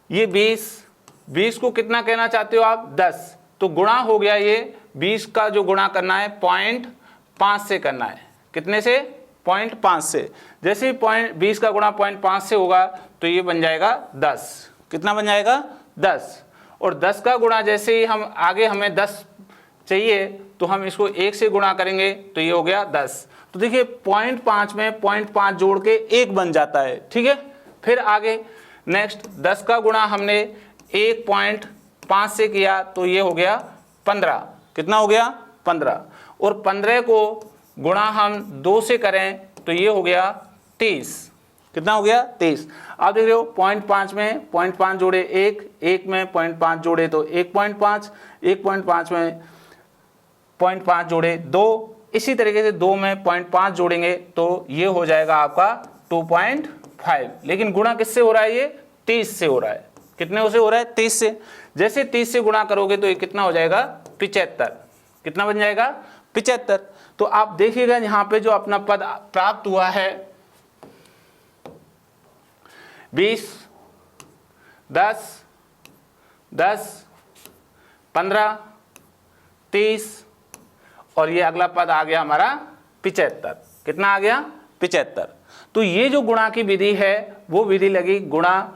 Speaker 1: ये 20, 20 को कितना कहना चाहते हो आप 10, तो गुणा हो गया ये 20 का जो गुणा करना है 0.5 से करना है। कितने से? 0.5 से। जैसे ही 20 का गुणा 0.5 से होगा तो ये बन जाएगा 10। कितना बन जाएगा? 10। और 10 का गुणा जैसे ही हम आगे हमें 10 चाहिए तो हम इसको 1 से गुणा करेंगे तो ये हो गया 10। तो देखिए 0.5 में 0.5 जोड़ के 1 बन जाता है। ठीक है, फिर आगे नेक्स्ट 10 का गुणा हमने 1.5 से किया तो ये हो गया 15। कितना हो गया? 15। और 15 को गुणा हम 2 से करें तो ये हो गया 30। कितना हो गया? 30। आप देख रहे हो 0.5 में 0.5 जोड़े 1, 1 में 0.5 जोड़े तो 1.5, 1.5 में 0.5 जोड़े 2, इसी तरीके से 2 में 0.5 जोड़ेंगे तो ये हो जाएगा आपका 2.5। लेकिन गुणा किससे हो रहा है? ये 30 से हो रहा है। कितने से हो रहा है? 30 से। जैसे 30 से गुणा करोगे तो ये कितना हो जाएगा? 75। कितना बन जाएगा? 75। तो आप देखिएगा यहाँ पे जो अपना पद प्राप्त हुआ है 20, 10, 10, 15, 30 और ये अगला पद आ गया हमारा 75। कितना आ गया? 75। तो ये जो गुणा की विधि है वो विधि लगी गुणा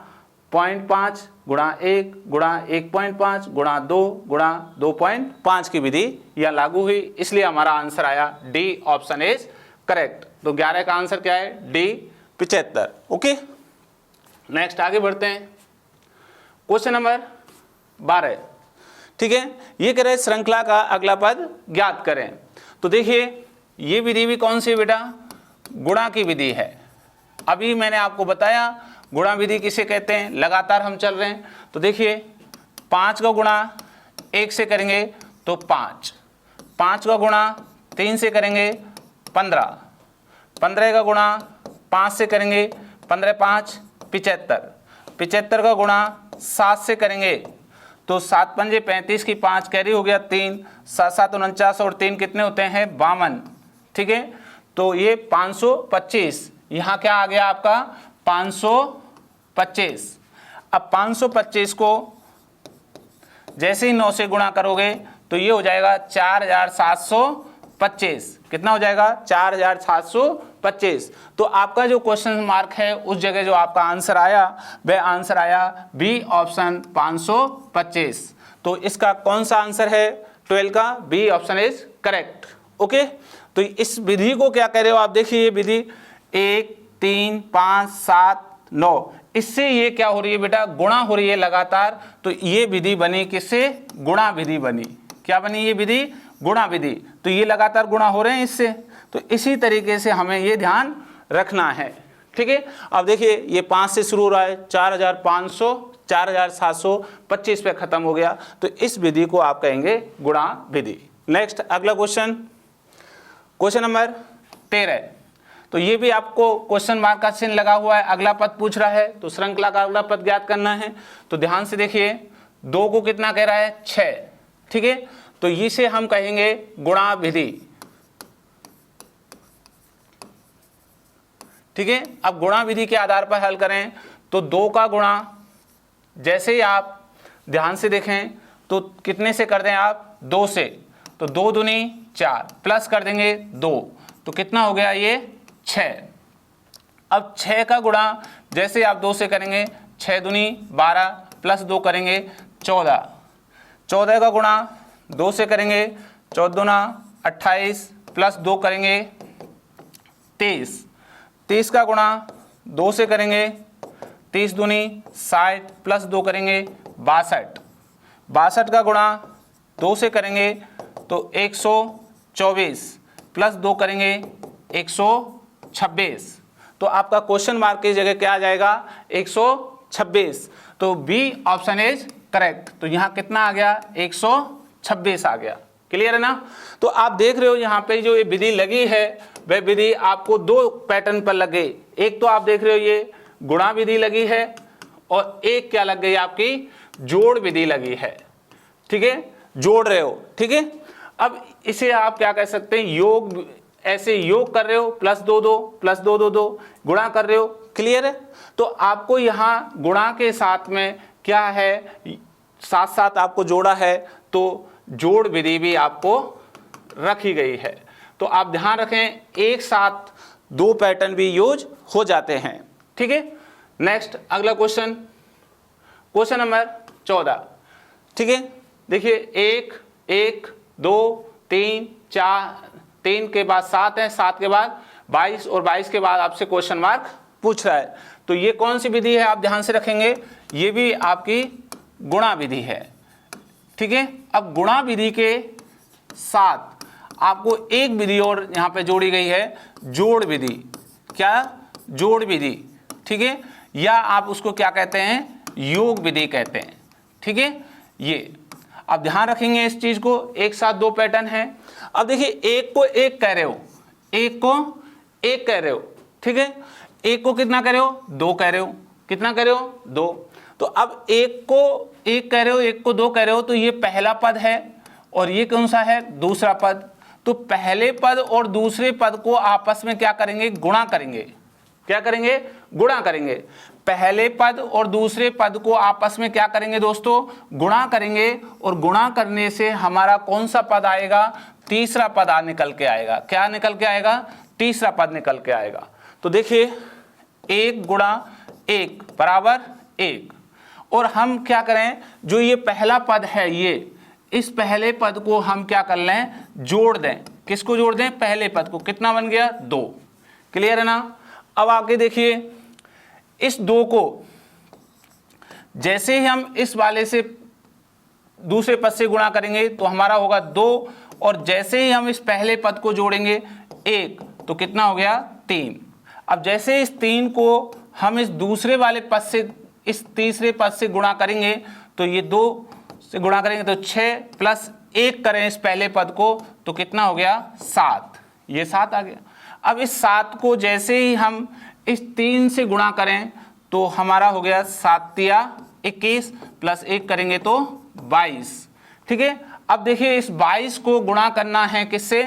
Speaker 1: 0.5 गुणा 1 गुणा 1.5 गुणा 2 गुणा 2.5 की विधि यह लागू हुई, इसलिए हमारा आंसर आया डी, ऑप्शन इज करेक्ट। तो 11 का आंसर क्या है? डी, 75। ओके, नेक्स्ट आगे बढ़ते हैं। Question number 12। ठीक है, ये कह रहे श्रृंखला का अगला पद ज्ञात करें। तो देखिए ये विधि भी कौन सी बेटा? गुणा की विधि है। अभी मैंने आपको बताया गुणा विधि किसे कहते हैं, लगातार हम चल रहे हैं। तो देखिए 5 का गुणा 1 से करेंगे तो 5, 5 का गुणा 3 से करेंगे 15, 15 का गुणा 5 से करेंगे 15 5 75, 75 का गुणा 7 से करेंगे तो 7 पंजे 35 की 5 कैरी हो गया 3, 7 7 49 और 3 कितने होते हैं? 52। ठीक है, तो ये 525। यहाँ क्या आ गया आपका? 525। अब 525 को जैसे ही 9 से गुणा करोगे तो ये हो जाएगा 4725। कितना हो जाएगा? 4725। तो आपका जो क्वेश्चन मार्क है उस जगह जो आपका आंसर आया वह आंसर आया बी, ऑप्शन 525। तो इसका कौन सा आंसर है? 12 का B option is correct. Okay, तो इस विधि को क्या कह रहे हो आप? देखिए ये विधि 1 3 5 7 9, इससे ये क्या हो रही है बेटा? गुणा हो रही है लगातार। तो ये विधि बनी किससे? गुणा विधि बनी। क्या बनी ये विधि? गुणा विधि। तो ये लगातार गुणा हो रहे हैं इससे। तो इसी तरीके से हमें ये ध्यान रखना है। ठीक है, अब देखिए ये 5 से शुरू हो रहा है, 4500 4725 पे खत्म हो गया। तो इस विधि को आप कहेंगे गुणा विधि। नेक्स्ट अगला क्वेश्चन, क्वेश्चन नंबर 13। तो ये भी आपको क्वेश्चन मार्क का चिन्ह लगा हुआ है, अगला पद पूछ रहा है। तो श्रृंखला का अगला पद ज्ञात करना है। तो ध्यान से देखिए 2 को कितना कह रहा है? 6। ठीक है, तो इसे हम कहेंगे गुणा विधि। ठीक है, अब गुणा विधि के आधार पर हल करें तो 2 का गुणा जैसे ही आप ध्यान से देखें तो कितने से कर दें आप? 2 से। तो 2 दूनी 4 प्लस कर देंगे 2 तो कितना हो गया? ये 6। अब 6 का गुणा जैसे आप 2 से करेंगे 6 दूनी 12 प्लस 2 करेंगे 14, 14 का गुणा 2 से करेंगे 14 दूना 28 प्लस 2 करेंगे 23, 30 का गुणा 2 से करेंगे 30 दूनी 60 प्लस 2 करेंगे 62, 62 का गुणा 2 से करेंगे तो 124 प्लस 2 करेंगे 126। तो आपका क्वेश्चन मार्क की जगह क्या आ जाएगा? 126। तो बी ऑप्शन इज करेक्ट। तो यहाँ कितना आ गया? 126 आ गया। क्लियर है ना? तो आप देख रहे हो यहाँ पे जो ये विधि लगी है वह विधि आपको 2 पैटर्न पर लग गई। एक तो आप देख रहे हो ये गुणा विधि लगी है और एक क्या लग गई? आपकी जोड़ विधि लगी है। ठीक है, जोड़ रहे हो। ठीक है, अब इसे आप क्या कह सकते हैं? योग, ऐसे योग कर रहे हो प्लस 2 2 प्लस 2 2 2 गुणा कर रहे हो। क्लियर है? तो आपको यहाँ गुणा के साथ में क्या है? साथ साथ आपको जोड़ा है, तो जोड़ विधि भी आपको रखी गई है। तो आप ध्यान रखें, एक साथ दो पैटर्न भी यूज हो जाते हैं। ठीक है, नेक्स्ट अगला क्वेश्चन, क्वेश्चन नंबर 14। ठीक है, देखिए 1 1 2 3 4, 3 के बाद 7 है, 7 के बाद 22 और 22 के बाद आपसे क्वेश्चन मार्क पूछ रहा है। तो ये कौन सी विधि है, आप ध्यान से रखेंगे, ये भी आपकी गुणा विधि है। ठीक है, अब गुणा विधि के साथ आपको एक विधि और यहाँ पे जोड़ी गई है, जोड़ विधि। क्या? जोड़ विधि। ठीक है, या आप उसको क्या कहते हैं, योग विधि कहते हैं। ठीक है, ये आप ध्यान रखेंगे इस चीज को, एक साथ दो पैटर्न है। अब देखिए, एक को एक कह रहे हो, एक को एक कह रहे हो। ठीक है, एक को कितना कह रहे हो, दो कह रहे हो, कितना कह रहे हो, दो। तो अब एक को एक कह रहे हो, एक को दो कह रहे हो, तो ये पहला पद है और ये कौन सा है, दूसरा पद। तो पहले पद और दूसरे पद को आपस में क्या करेंगे, गुणा करेंगे। क्या करेंगे, गुणा करेंगे। पहले पद और दूसरे पद को आपस में क्या करेंगे दोस्तों, गुणा करेंगे। और गुणा करने से हमारा कौन सा पद आएगा, तीसरा पद निकल के आएगा। क्या निकल के आएगा, तीसरा पद निकल के आएगा। तो देखिए, 1 गुणा 1 बराबर 1। और हम क्या करें, जो ये पहला पद है, ये इस पहले पद को हम क्या कर लें, जोड़ दें। किसको जोड़ दें, पहले पद को। कितना बन गया, 2। क्लियर है ना। अब आगे देखिए, इस 2 को जैसे ही हम इस वाले से दूसरे पद से गुणा करेंगे तो हमारा होगा 2, और जैसे ही हम इस पहले पद को जोड़ेंगे 1, तो कितना हो गया, 3। अब जैसे इस 3 को हम इस दूसरे वाले पद से इस तीसरे पद से गुणा करेंगे, तो ये 2 से गुणा करेंगे तो 6 प्लस 1 करें इस पहले पद को, तो कितना हो गया, 7। ये 7 आ गया। अब इस 7 को जैसे ही हम इस 3 से गुणा करें तो हमारा हो गया 7 या 21 प्लस 1 करेंगे तो 22। ठीक है, अब देखिए, इस 22 को गुणा करना है किससे,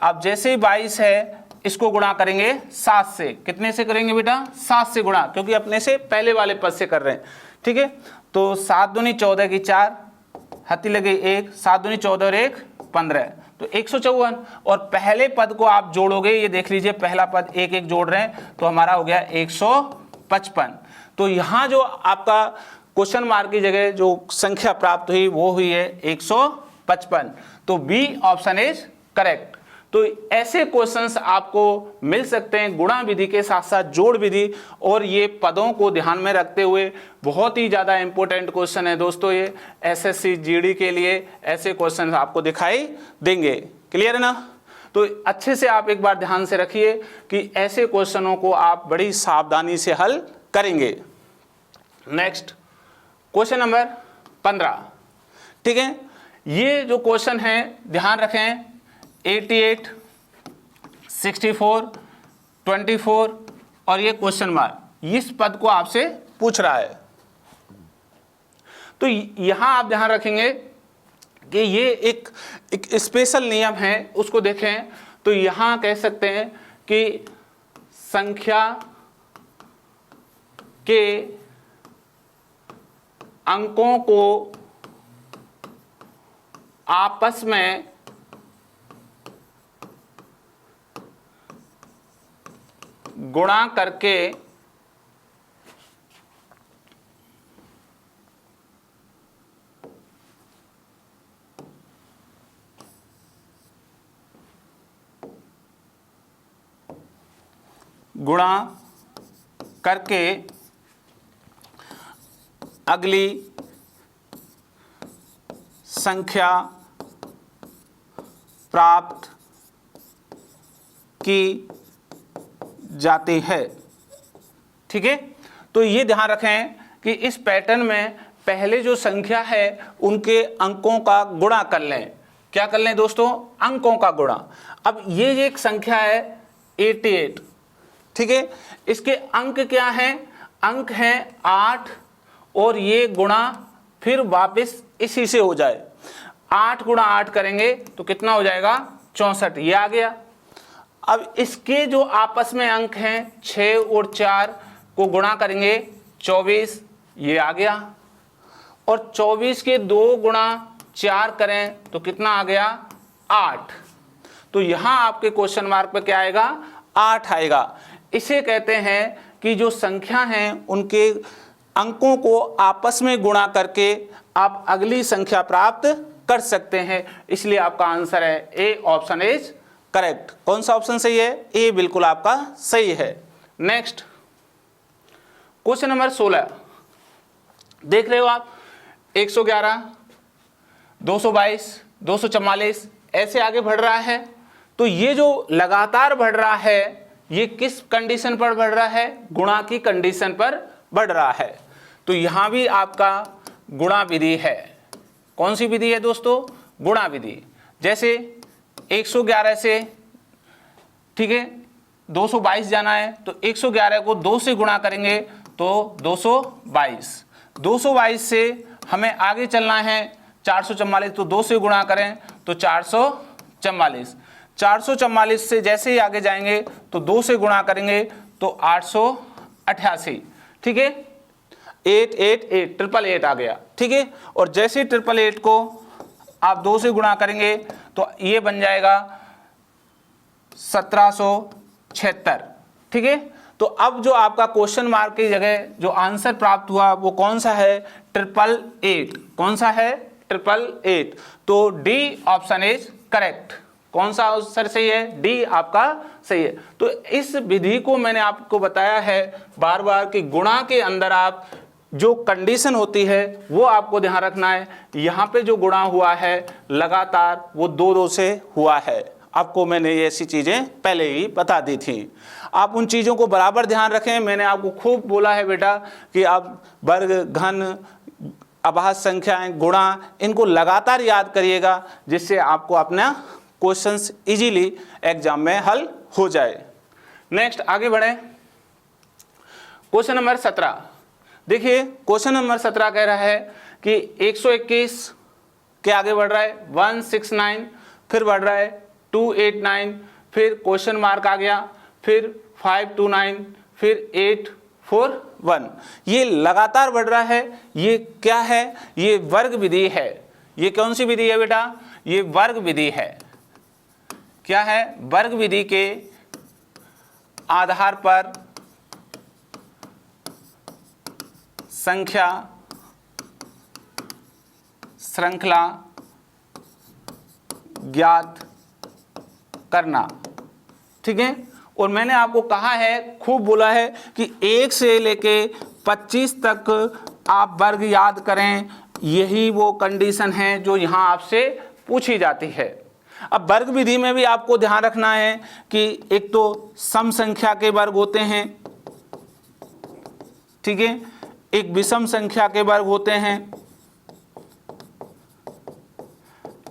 Speaker 1: अब जैसे ही 22 है इसको गुणा करेंगे 7 से। कितने से करेंगे बेटा, 7 से गुणा, क्योंकि अपने से पहले वाले पद से कर रहे हैं। ठीक है, तो 7 दूनी 14 की 4, हती लगे 1, 7 दूनी 14 और 1 15, तो 154। और पहले पद को आप जोड़ोगे, ये देख लीजिए, पहला पद 1 1 जोड़ रहे हैं, तो हमारा हो गया 155। तो यहाँ जो आपका क्वेश्चन मार्क की जगह जो संख्या प्राप्त हुई वो हुई है 155। तो बी ऑप्शन इज करेक्ट। तो ऐसे क्वेश्चंस आपको मिल सकते हैं गुणा विधि के साथ साथ जोड़ विधि, और ये पदों को ध्यान में रखते हुए बहुत ही ज़्यादा इंपॉर्टेंट क्वेश्चन है दोस्तों। ये एसएससी जीडी के लिए ऐसे क्वेश्चन आपको दिखाई देंगे। क्लियर है ना। तो अच्छे से आप एक बार ध्यान से रखिए कि ऐसे क्वेश्चनों को आप बड़ी सावधानी से हल करेंगे। Next question number 15। ठीक है, ये जो क्वेश्चन है ध्यान रखें, 88, 64, 24 और ये क्वेश्चन मार्क, इस पद को आपसे पूछ रहा है। तो यहां आप ध्यान रखेंगे कि ये एक स्पेशल नियम है, उसको देखें। तो यहां कह सकते हैं कि संख्या के अंकों को आपस में गुणा करके अगली संख्या प्राप्त की जाती है। ठीक है, तो ये ध्यान रखें कि इस पैटर्न में पहले जो संख्या है उनके अंकों का गुणा कर लें। क्या कर लें दोस्तों, अंकों का गुणा। अब ये एक संख्या है 88। ठीक है, इसके अंक क्या हैं, अंक हैं 8, और ये गुणा फिर वापस इसी से हो जाए। 8 गुणा 8 करेंगे तो कितना हो जाएगा, 64। ये आ गया। अब इसके जो आपस में अंक हैं 6 और 4 को गुणा करेंगे 24, ये आ गया। और 24 के 2 गुणा 4 करें तो कितना आ गया 8। तो यहां आपके क्वेश्चन मार्क पे क्या आएगा 8 आएगा। इसे कहते हैं कि जो संख्या हैं उनके अंकों को आपस में गुणा करके आप अगली संख्या प्राप्त कर सकते हैं। इसलिए आपका आंसर है ए, ऑप्शन इज करेक्ट। कौन सा ऑप्शन सही है? ए बिल्कुल आपका सही है। नेक्स्ट क्वेश्चन नंबर 16 देख रहे हो आप, 111, 222, 244 ऐसे आगे बढ़ रहा है। तो ये जो लगातार बढ़ रहा है ये किस कंडीशन पर बढ़ रहा है? गुणा की कंडीशन पर बढ़ रहा है। तो यहां भी आपका गुणा विधि है। कौन सी विधि है दोस्तों? गुणा विधि। जैसे 111 से, ठीक है, 222 जाना है तो 111 को 2 से गुणा करेंगे तो 222। 222 से हमें आगे चलना है 444, तो 2 से गुणा करें तो 444। 444 से जैसे ही आगे जाएंगे तो 2 से गुणा करेंगे तो 888, ठीक है, 888 888 आ गया, ठीक है। और जैसे 888 को आप 2 से गुणा करेंगे तो ये बन जाएगा 1776, ठीक है। तो अब जो आपका क्वेश्चन मार्क की जगह जो आंसर प्राप्त हुआ वो कौन सा है? 888। कौन सा है? 888। तो डी ऑप्शन इज करेक्ट। कौन सा आंसर सही है? डी आपका सही है। तो इस विधि को मैंने आपको बताया है बार बार कि गुणा के अंदर आप जो कंडीशन होती है वो आपको ध्यान रखना है। यहाँ पे जो गुणा हुआ है लगातार वो 2-2 से हुआ है। आपको मैंने ये ऐसी चीज़ें पहले ही बता दी थी, आप उन चीज़ों को बराबर ध्यान रखें। मैंने आपको खूब बोला है बेटा कि आप वर्ग, घन, अभाज्य संख्याएं, गुणा, इनको लगातार याद करिएगा जिससे आपको अपना क्वेश्चंस इजीली एग्जाम में हल हो जाए। नेक्स्ट आगे बढ़े, क्वेश्चन नंबर 17 देखिए। क्वेश्चन नंबर 17 कह रहा है कि 121 के आगे बढ़ रहा है 169, फिर बढ़ रहा है 289, फिर क्वेश्चन मार्क आ गया, फिर 529, फिर 841। ये लगातार बढ़ रहा है। ये क्या है? ये वर्ग विधि है। ये कौन सी विधि है बेटा? ये वर्ग विधि है। क्या है? वर्ग विधि के आधार पर संख्या श्रृंखला ज्ञात करना, ठीक है। और मैंने आपको कहा है, खूब बोला है कि 1 से लेके 25 तक आप वर्ग याद करें। यही वो कंडीशन है जो यहाँ आपसे पूछी जाती है। अब वर्ग विधि में भी आपको ध्यान रखना है कि एक तो सम संख्या के वर्ग होते हैं, ठीक है, एक विषम संख्या के वर्ग होते हैं,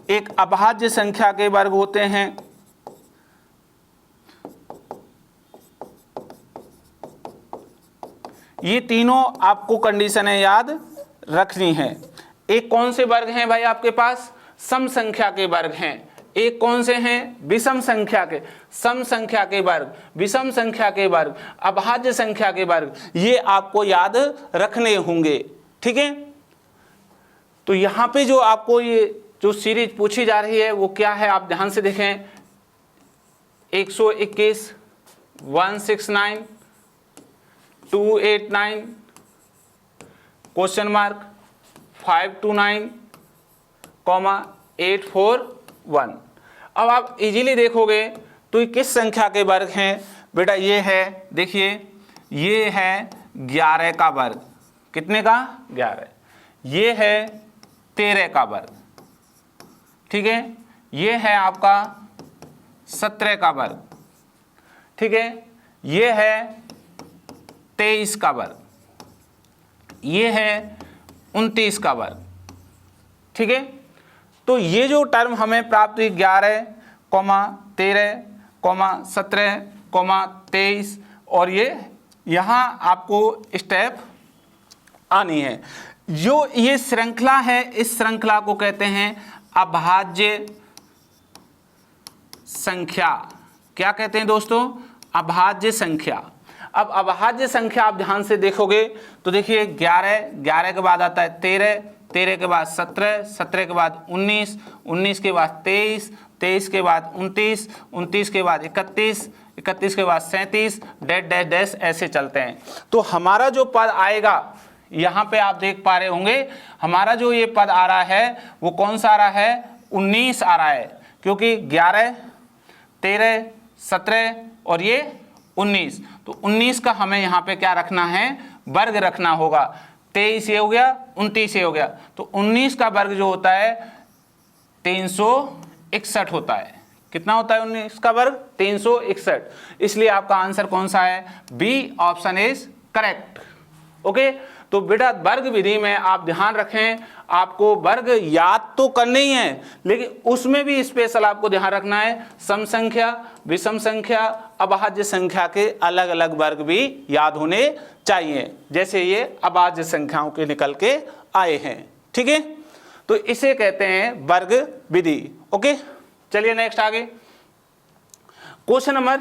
Speaker 1: एक अभाज्य संख्या के वर्ग होते हैं, ये तीनों आपको कंडीशनें याद रखनी है। एक कौन से वर्ग हैं भाई आपके पास? सम संख्या के वर्ग हैं। एक कौन से हैं? विषम संख्या के। सम संख्या के वर्ग, विषम संख्या के वर्ग, अभाज्य संख्या के वर्ग, ये आपको याद रखने होंगे, ठीक है। तो यहाँ पे जो आपको ये जो सीरीज पूछी जा रही है वो क्या है आप ध्यान से देखें। 121, 169, 289, क्वेश्चन मार्क, 529, 841। अब आप इजीली देखोगे तो ये किस संख्या के वर्ग हैं बेटा? ये है, देखिए, ये है 11 का वर्ग। कितने का? 11। ये है 13 का वर्ग, ठीक है। ये है आपका 17 का वर्ग, ठीक है। ये है 23 का वर्ग, ये है 29 का वर्ग, ठीक है। तो ये जो टर्म हमें प्राप्त हुई 11, 13, 17, 23 और ये यहाँ आपको स्टेप आनी है। जो ये श्रृंखला है इस श्रृंखला को कहते हैं अभाज्य संख्या। क्या कहते हैं दोस्तों? अभाज्य संख्या। अब अभाज्य संख्या आप ध्यान से देखोगे तो देखिए 11 के बाद आता है 13, 13 के बाद 17, 17 के बाद 19, 19 के बाद 23, 23 के बाद 29, 29 के बाद 31, 31 के बाद 37, डैश डैश डैश ऐसे चलते हैं। तो हमारा जो पद आएगा यहाँ पे आप देख पा रहे होंगे, हमारा जो ये पद आ रहा है वो कौन सा आ रहा है, 19 आ रहा है, क्योंकि 11, 13, 17 और ये 19। तो 19 का हमें यहाँ पे क्या रखना है, वर्ग रखना होगा। 23 ये हो गया, 29 ये हो गया, तो 19 का वर्ग जो होता है 361 होता है। कितना होता है 19 का वर्ग, 361। इसलिए आपका आंसर कौन सा है, B option is correct. Okay, तो बेटा वर्ग विधि में आप ध्यान रखें, आपको वर्ग याद तो करने ही है, लेकिन उसमें भी स्पेशल आपको ध्यान रखना है सम संख्या, विषम संख्या, अभाज्य संख्या के अलग अलग वर्ग भी याद होने चाहिए, जैसे ये अभाज्य संख्याओं के निकल के आए हैं। ठीक है, तो इसे कहते हैं वर्ग विधि। ओके, चलिए नेक्स्ट आगे, क्वेश्चन नंबर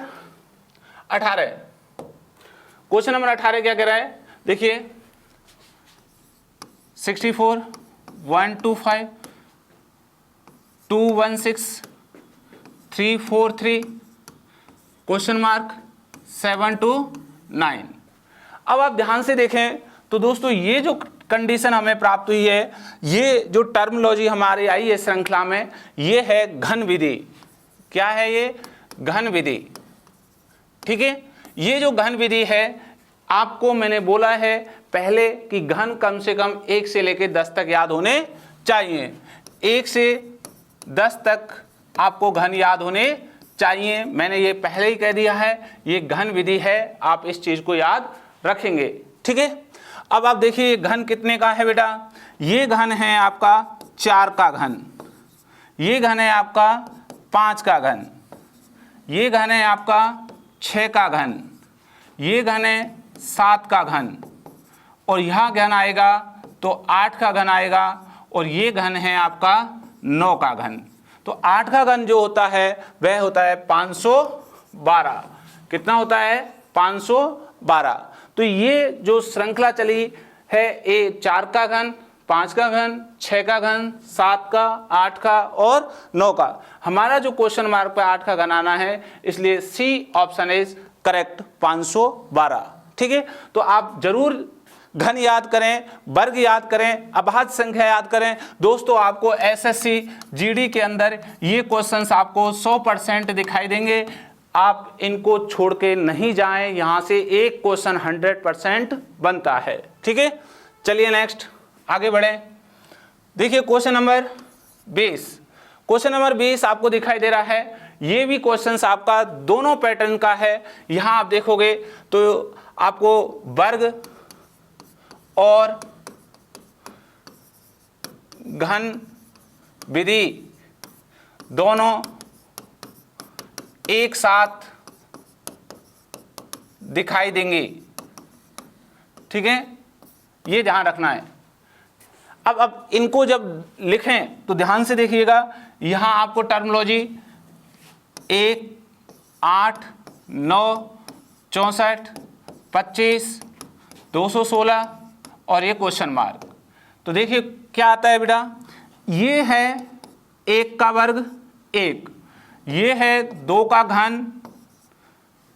Speaker 1: 18। क्वेश्चन नंबर 18 क्या कह रहा है, देखिए 64, 125, 216, 343, क्वेश्चन मार्क 7 to 9। अब आप ध्यान से देखें तो दोस्तों ये जो कंडीशन हमें प्राप्त हुई है, ये जो टर्मिनोलॉजी हमारी आई है श्रृंखला में, ये है घन विधि। क्या है ये, घन विधि। ठीक है, ये जो घन विधि है, आपको मैंने बोला है पहले कि घन कम से कम 1 से लेकर 10 तक याद होने चाहिए। 1 से 10 तक आपको घन याद होने चाहिए, मैंने ये पहले ही कह दिया है, ये घन विधि है, आप इस चीज को याद रखेंगे। ठीक है, अब आप देखिए घन कितने का है बेटा, ये घन है आपका 4 का घन, ये घन है आपका 5 का घन, ये घन है आपका 6 का घन, ये घन है 7 का घन, और यहाँ घन आएगा तो 8 का घन आएगा, और ये घन है आपका 9 का घन। तो 8 का घन जो होता है वह होता है 512। कितना होता है, 512। तो ये जो श्रृंखला चली है, ये 4 का घन, 5 का घन, 6 का घन, 7 का, 8 का और 9 का। हमारा जो क्वेश्चन मार्क पे 8 का घन आना है, इसलिए सी ऑप्शन इज करेक्ट, 512। ठीक है, तो आप जरूर घन याद करें, वर्ग याद करें, अभाज्य संख्या याद करें। दोस्तों आपको एसएससी जीडी के अंदर ये क्वेश्चंस आपको 100% दिखाई देंगे, आप इनको छोड़ के नहीं जाएं, यहां से एक क्वेश्चन 100% बनता है। ठीक है, चलिए नेक्स्ट आगे बढ़ें। देखिए क्वेश्चन नंबर 20। क्वेश्चन नंबर 20 आपको दिखाई दे रहा है, ये भी क्वेश्चंस आपका दोनों पैटर्न का है। यहां आप देखोगे तो आपको वर्ग और घन विधि दोनों एक साथ दिखाई देंगे। ठीक है, ये ध्यान रखना है। अब इनको जब लिखें तो ध्यान से देखिएगा, यहां आपको टर्मिनोलॉजी 1, 8, 9, 64, 25, 216 और ये क्वेश्चन मार्क। तो देखिए क्या आता है बेटा, ये है 1 का वर्ग 1, ये है 2 का घन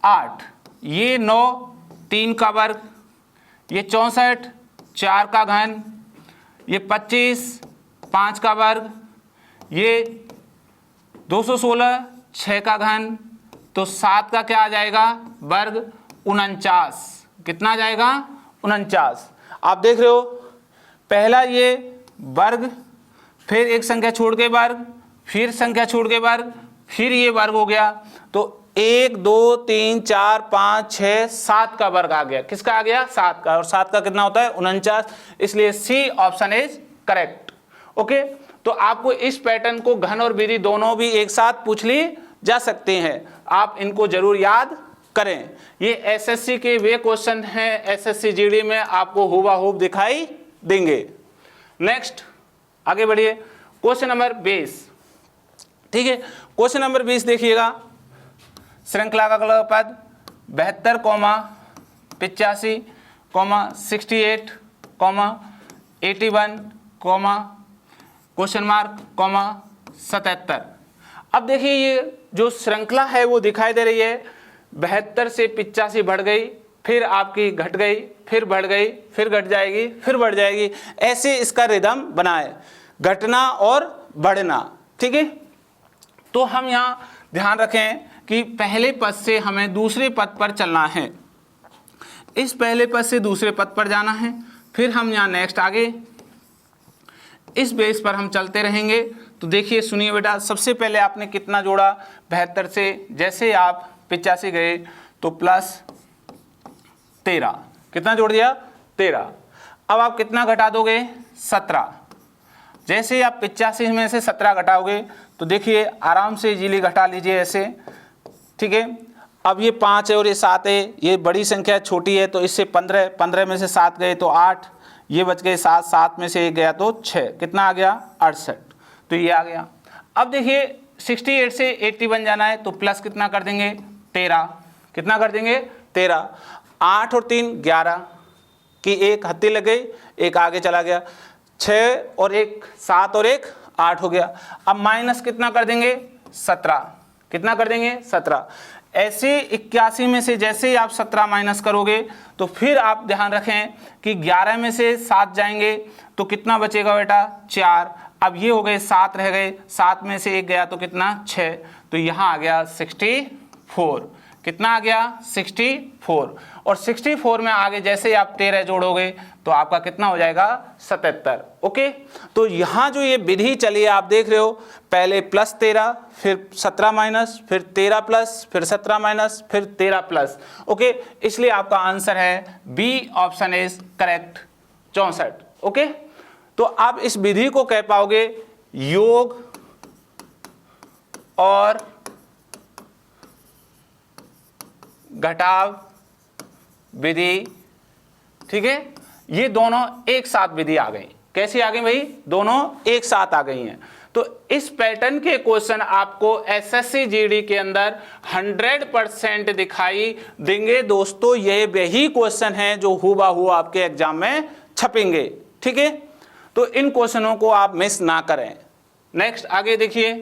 Speaker 1: 8, ये 9 3 का वर्ग, ये 64 4 का घन, ये 25 5 का वर्ग, ये 216 6 का घन, तो 7 का क्या आ जाएगा वर्ग 49। कितना आ जाएगा 49। आप देख रहे हो, पहला ये वर्ग, फिर एक संख्या छोड़ के वर्ग, फिर संख्या छोड़ के वर्ग, फिर ये वर्ग हो गया। तो 1 2 3 4 5 6 7 का वर्ग आ गया। किसका आ गया 7 का, और 7 का कितना होता है 49। इसलिए C option is correct. Okay, तो आपको इस पैटर्न को घन और विधि दोनों भी एक साथ पूछ ली जा सकते हैं, आप इनको जरूर याद करें। ये एसएससी के वे क्वेश्चन हैं, एसएससी जीडी में आपको हुबहू दिखाई देंगे। नेक्स्ट आगे बढ़िए, क्वेश्चन नंबर 20। ठीक है, क्वेश्चन नंबर 20 देखिएगा, श्रृंखला का अगला पद 72, 85, 68, 81, कॉमा क्वेश्चन मार्क कॉमा 77। अब देखिए ये जो श्रृंखला है वो दिखाई दे रही है, 72 से 85 बढ़ गई, फिर आपकी घट गई, फिर बढ़ गई, फिर घट जाएगी, फिर बढ़ जाएगी, ऐसे इसका रिदम बना है, घटना और बढ़ना। ठीक है, तो हम यहाँ ध्यान रखें कि पहले पद से हमें दूसरे पद पर चलना है, इस पहले पद से दूसरे पद पर जाना है, फिर हम यहाँ नेक्स्ट आगे इस बेस पर हम चलते रहेंगे। तो देखिए सुनिए बेटा, सबसे पहले आपने कितना जोड़ा 72 से, जैसे आप 85 गए तो प्लस 13, कितना जोड़ दिया 13। अब आप कितना घटा दोगे 17, जैसे आप 85 में से 17 घटाओगे तो देखिए आराम से इजीली घटा लीजिए ऐसे। ठीक है, अब ये 5 है और ये 7 है, ये बड़ी संख्या छोटी है तो इससे 15, 15 में से 7 गए तो 8, ये बच गए 7, 7 में से 1 गया तो 6, कितना आ गया 68, तो ये आ गया। अब देखिए 68 से 80 बन जाना है तो प्लस कितना कर देंगे 13, कितना कर देंगे 13, 8 और 3 11 की एक हत्ती लग गई, एक आगे चला गया, 6 और 1 7 और 1 8 हो गया। अब माइनस कितना कर देंगे 17, कितना कर देंगे 17। ऐसे 81 में से जैसे ही आप 17 माइनस करोगे तो फिर आप ध्यान रखें कि 11 में से 7 जाएंगे तो कितना बचेगा बेटा 4। अब ये हो गए 7 रह गए, 7 में से 1 गया तो कितना 6, तो यहाँ आ गया 64, कितना आ गया 64। और 64 में आगे जैसे ही आप 13 जोड़ोगे तो आपका कितना हो जाएगा 77। ओके, तो यहाँ जो ये विधि चली है आप देख रहे हो, पहले प्लस 13, फिर 17 माइनस, फिर 13 प्लस, फिर 17 माइनस, फिर 13 प्लस। ओके, इसलिए आपका आंसर है B option is correct 64। Okay, तो आप इस विधि को कह पाओगे योग और घटाव विधि। ठीक है, ये दोनों एक साथ विधि आ गई। कैसी आ गई भाई, दोनों एक साथ आ गई हैं। तो इस पैटर्न के क्वेश्चन आपको एसएससी जीडी के अंदर 100% दिखाई देंगे दोस्तों। ये वही क्वेश्चन हैं जो हूबहू आपके एग्जाम में छपेंगे। ठीक है, तो इन क्वेश्चनों को आप मिस ना करें। नेक्स्ट आगे देखिए,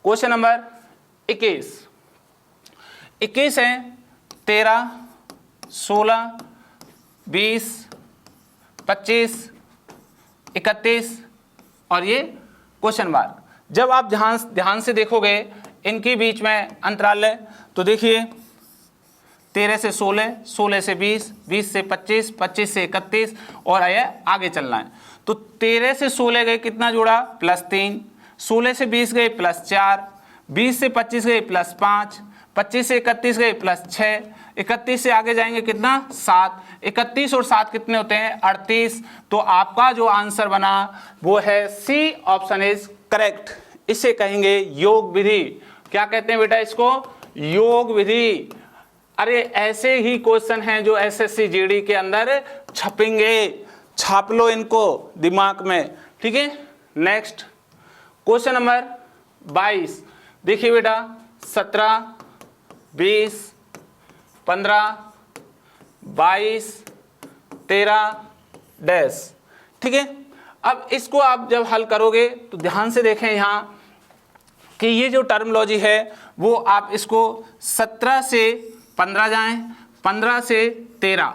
Speaker 1: क्वेश्चन नंबर 21 है 13, 16, 20, 25, 31 और ये क्वेश्चन मार्क। जब आप ध्यान से देखोगे इनके बीच में अंतराल है, तो देखिए 13 से 16, 16 से 20, 20 से 25, 25 से 31 और आगे चलना है। तो 13 से 16 गए, कितना जोड़ा +3, 16 से 20 गए +4, 20 से 25 गए +5, 25 से 31 गए +6, 31 से आगे जाएंगे कितना 7, 31 और 7 कितने होते हैं 38। तो आपका जो आंसर बना वो है सी ऑप्शन इज करेक्ट। इसे कहेंगे योग विधि। क्या कहते हैं बेटा इसको, योग विधि। अरे ऐसे ही क्वेश्चन हैं जो एसएससी जीडी के अंदर छपेंगे, छाप लो इनको दिमाग में। ठीक है, नेक्स्ट क्वेश्चन नंबर 22। देखिए बेटा 17, 20, 15, 22, 13 डैश। ठीक है, अब इसको आप जब हल करोगे तो ध्यान से देखें यहाँ कि ये जो टर्मोलॉजी है वो आप इसको 17 से 15 जाएं, 15 से 13,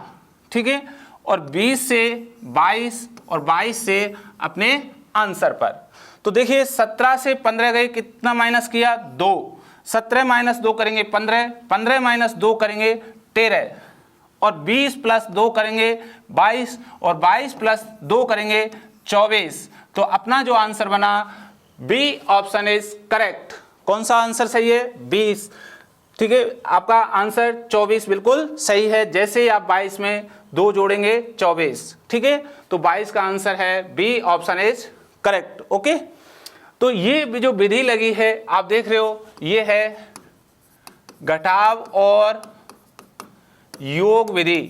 Speaker 1: ठीक है, और 20 से 22 और 22 से अपने आंसर पर। तो देखिए 17 से 15 गए, कितना माइनस किया 2, 17 माइनस 2 करेंगे 15, 15 माइनस 2 करेंगे 13 और 20 प्लस 2 करेंगे 22 और 22 प्लस 2 करेंगे 24। तो अपना जो आंसर बना बी ऑप्शन इज करेक्ट। कौन सा आंसर सही है 20। ठीक है, आपका आंसर 24 बिल्कुल सही है। जैसे ही आप 22 में 2 जोड़ेंगे 24। ठीक है, तो 22 का आंसर है B option is correct. Okay, तो ये जो विधि लगी है आप देख रहे हो, ये है घटाव और योग विधि।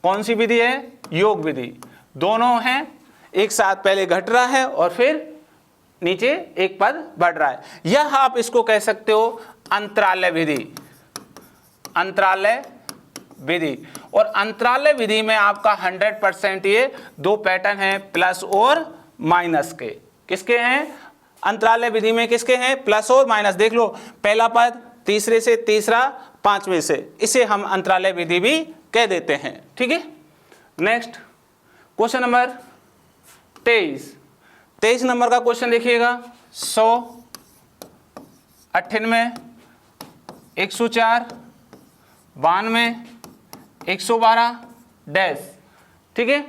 Speaker 1: कौन सी विधि है, योग विधि। दोनों हैं एक साथ, पहले घट रहा है और फिर नीचे एक पद बढ़ रहा है। यह आप इसको कह सकते हो अंतरालय विधि, अंतरालय विधि। और अंतराले विधि में आपका 100% ये दो पैटर्न हैं, प्लस और माइनस के। किसके हैं? अंतराले विधि में किसके हैं? प्लस और माइनस। देख लो, पहला पद तीसरे से, तीसरा पांचवें से, इसे हम अंतराले विधि भी कह देते हैं। ठीक है। नेक्स्ट क्वेश्चन नंबर 23 नंबर का क्वेश्चन देखिएगा। 100, 98, 104, 92, 112 डैश। ठीक है।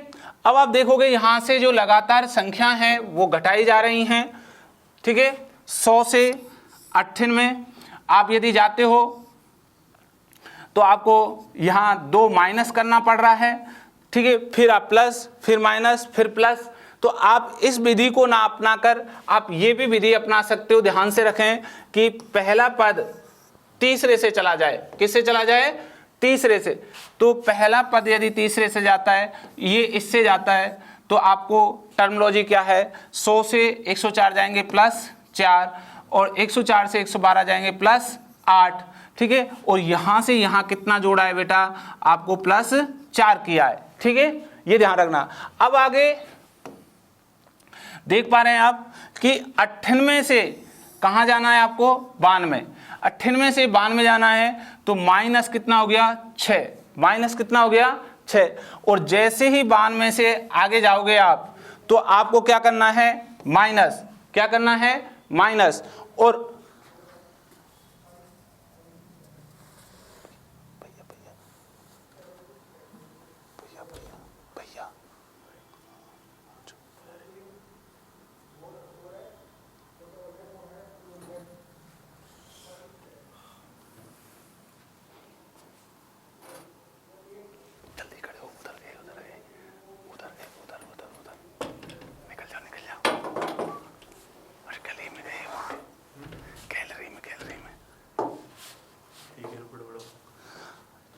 Speaker 1: अब आप देखोगे यहां से जो लगातार संख्या है वो घटाई जा रही हैं। ठीक है। 100 से 98 आप यदि जाते हो तो आपको यहां 2 माइनस करना पड़ रहा है। ठीक है। फिर आप प्लस, फिर माइनस, फिर प्लस। तो आप इस विधि को ना अपना कर आप ये भी विधि अपना सकते हो। ध्यान से रखें कि पहला पद तीसरे से चला जाए। किससे चला जाए? तीसरे से। तो पहला पद यदि तीसरे से जाता है, ये इससे जाता है, तो आपको टर्मिनोलॉजी क्या है? 100 से 104 जाएंगे प्लस 4, और 104 से 112 जाएंगे प्लस 8। ठीक है। और यहां से यहां कितना जोड़ा है बेटा? आपको प्लस 4 किया है। ठीक है, ये ध्यान रखना। अब आगे देख पा रहे हैं आप कि 98 से कहां जाना है आपको? 92। 98 से 92 जाना है, तो माइनस कितना हो गया? 6। माइनस कितना हो गया? 6। और जैसे ही 92 से आगे जाओगे आप, तो आपको क्या करना है? माइनस। क्या करना है? माइनस। और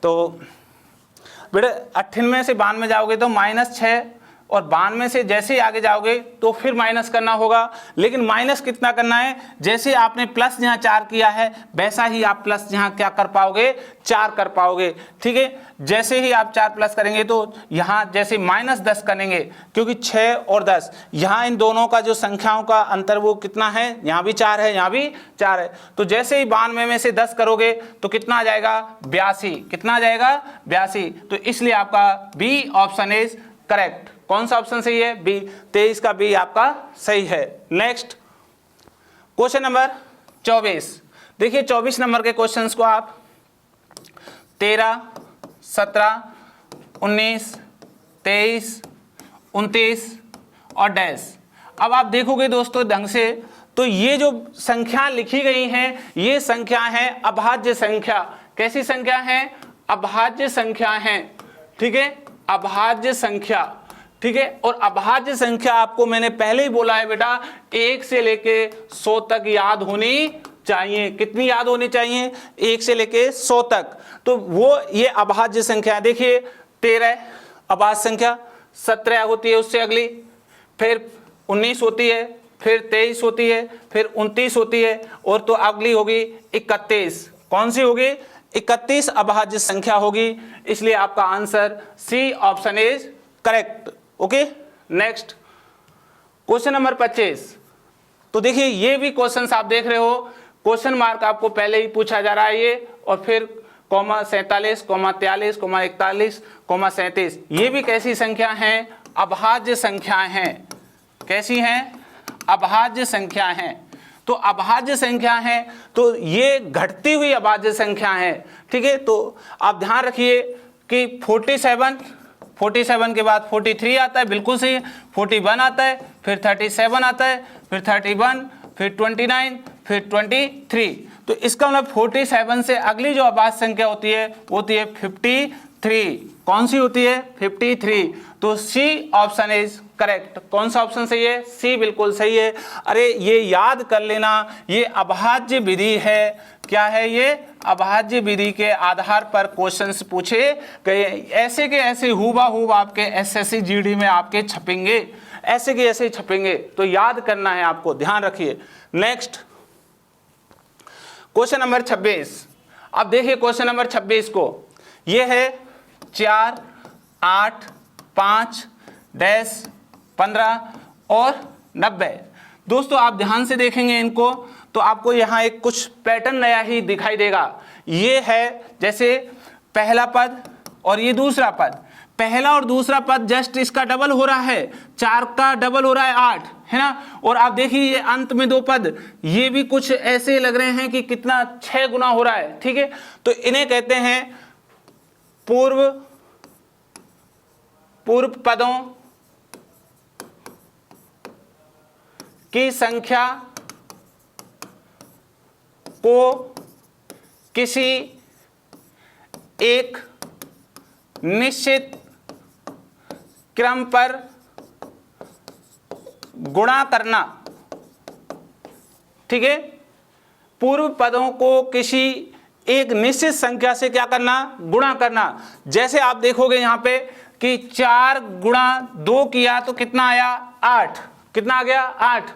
Speaker 1: तो बेटा 98 से 92 जाओगे तो -6, और 92 से जैसे ही आगे जाओगे तो फिर माइनस करना होगा। लेकिन माइनस कितना करना है? जैसे आपने प्लस यहाँ 4 किया है वैसा ही आप प्लस यहाँ क्या कर पाओगे? 4 कर पाओगे। ठीक है। जैसे ही आप 4 प्लस करेंगे तो यहाँ जैसे -10 करेंगे, क्योंकि 6 और 10 यहाँ इन दोनों का जो संख्याओं का अंतर वो कितना है? यहाँ भी 4 है, यहाँ भी 4 है। तो जैसे ही 92 में से 10 करोगे तो कितना आ जाएगा? 82। कितना आ जाएगा? 82। तो इसलिए आपका बी ऑप्शन इज करेक्ट। कौन सा ऑप्शन सही है? बी। 23 का बी आपका सही है। Next question number 24। देखिए 24 नंबर के क्वेश्चंस को आप 13, 17, 19, 23, 29 और डैश। अब आप देखोगे दोस्तों ढंग से, तो ये जो संख्या लिखी गई हैं ये संख्या है अभाज्य संख्या। कैसी संख्या है? अभाज्य संख्या है। ठीक है, अभाज्य संख्या। ठीक है। और अभाज्य संख्या आपको मैंने पहले ही बोला है बेटा, 1 से लेके 100 तक याद होनी चाहिए। कितनी याद होनी चाहिए? 1 से लेके 100 तक। तो वो ये अभाज्य संख्या। देखिए 13 अभाज्य संख्या, 17 होती है उससे अगली, फिर 19 होती है, फिर 23 होती है, फिर 29 होती है, और तो अगली होगी 31। कौन सी होगी? 31 अभाज्य संख्या होगी। इसलिए आपका answer C option is correct. Okay. Next question number 25। तो देखिए ये भी क्वेश्चन आप देख रहे हो, क्वेश्चन मार्क आपको पहले ही पूछा जा रहा है ये, और फिर कॉमा 47, कॉमा 43, कॉमा 41, कॉमा 37। ये भी कैसी संख्या है? अभाज्य संख्या है। कैसी हैं? अभाज्य संख्या है। तो अभाज्य संख्या है तो ये घटती हुई अभाज्य संख्या है। ठीक है। तो आप ध्यान रखिए कि 47 के बाद 43 आता है, बिल्कुल सही है। 41 आता है, फिर 37 आता है, फिर 31, फिर 29, फिर 23। तो इसका मतलब 47 से अगली जो अभाज्य संख्या होती है वो होती है 53। कौन सी होती है? 53। तो सी ऑप्शन इज करेक्ट। कौन सा ऑप्शन सही है? सी बिल्कुल सही है। अरे ये याद कर लेना, ये अभाज्य विधि है। क्या है ये? अभाज्य विधि के आधार पर क्वेश्चंस पूछे गए, ऐसे के ऐसे हूबहू आपके एसएससी जीडी में आपके छपेंगे, ऐसे के ऐसे छपेंगे। तो याद करना है आपको, ध्यान रखिए। Next question number 26। अब देखिए क्वेश्चन नंबर 26 को, ये है 4, 8, 5, 10, 15 और 90। दोस्तों आप ध्यान से देखेंगे इनको तो आपको यहाँ एक कुछ पैटर्न नया ही दिखाई देगा। ये है जैसे पहला पद और ये दूसरा पद, पहला और दूसरा पद जस्ट इसका डबल हो रहा है, 4 का डबल हो रहा है 8, है ना। और आप देखिए ये अंत में 2 पद, ये भी कुछ ऐसे लग रहे हैं कि कितना 6 गुना हो रहा है, ठीक है। तो इन्हें कहते हैं पूर्व पदों की संख्या को किसी एक निश्चित क्रम पर गुणा करना, ठीक है। पूर्व पदों को किसी एक निश्चित संख्या से क्या करना, गुणा करना। जैसे आप देखोगे यहां पे कि 4 गुणा 2 किया तो कितना आया 8, कितना आ गया 8।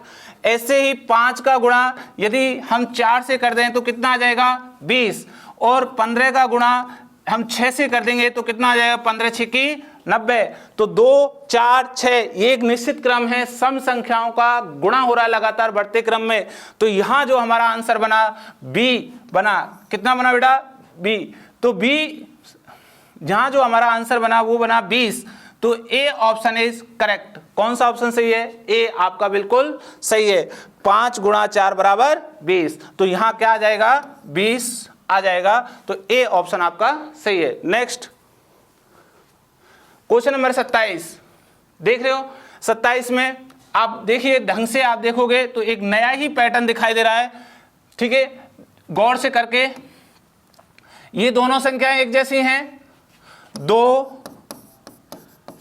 Speaker 1: ऐसे ही 5 का गुणा यदि हम 4 से कर दें तो कितना आ जाएगा 20, और 15 का गुणा हम 6 से कर देंगे तो कितना आ जाएगा 15 6 की 90। तो 2 4 6 ये एक निश्चित क्रम है, सम संख्याओं का गुणा हो रहा है लगातार बढ़ते क्रम में। तो यहां जो हमारा आंसर बना बी बना, कितना बना बेटा बी। तो बी जहां जो हमारा आंसर बना वो बना 20। तो ए ऑप्शन इज करेक्ट। कौन सा ऑप्शन सही है, ए आपका बिल्कुल सही है। 5 गुणा 4 बराबर 20, तो यहां क्या आ जाएगा 20 आ जाएगा। तो ए ऑप्शन आपका सही है। नेक्स्ट क्वेश्चन नंबर 27 देख रहे हो। 27 में आप देखिए ढंग से आप देखोगे तो एक नया ही पैटर्न दिखाई दे रहा है, ठीक है। गौर से करके ये दोनों संख्याएं एक जैसी हैं, 2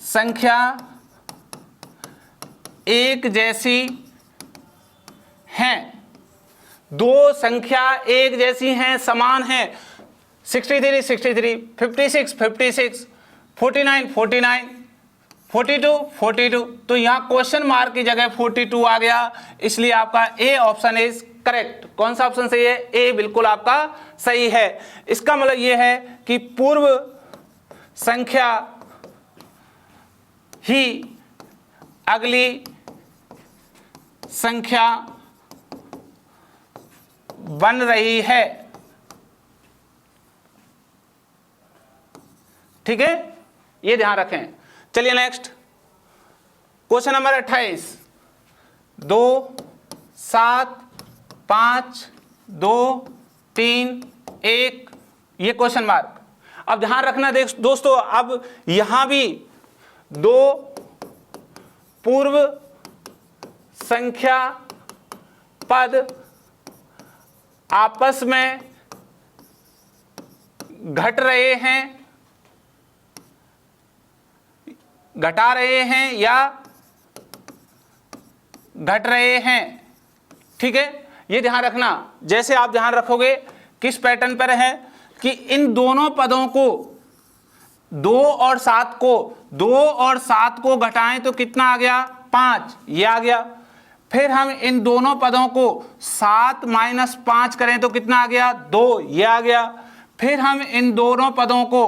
Speaker 1: संख्या एक जैसी हैं, 2 संख्या एक जैसी हैं, समान हैं। 63 63, 56 56, 49 49, 42 42। तो यहां क्वेश्चन मार्क की जगह 42 आ गया, इसलिए आपका ए ऑप्शन इज करेक्ट। कौन सा ऑप्शन सही है, ए बिल्कुल आपका सही है। इसका मतलब यह है कि पूर्व संख्या ही अगली संख्या बन रही है, ठीक है, ये ध्यान रखें। चलिए नेक्स्ट क्वेश्चन नंबर 28, 2 7 5 2 3 1, ये क्वेश्चन मार्क। अब ध्यान रखना दोस्तों, अब यहां भी 2 पूर्व संख्या पद आपस में घट रहे हैं, घटा रहे हैं या घट रहे हैं, ठीक है। ये ध्यान रखना। जैसे आप ध्यान रखोगे किस पैटर्न पर है कि इन दोनों पदों को 2 और 7 को घटाएं तो कितना आ गया 5, ये आ गया। फिर हम इन दोनों पदों को 7 - 5 करें तो कितना आ गया 2, ये आ गया। फिर हम इन दोनों पदों को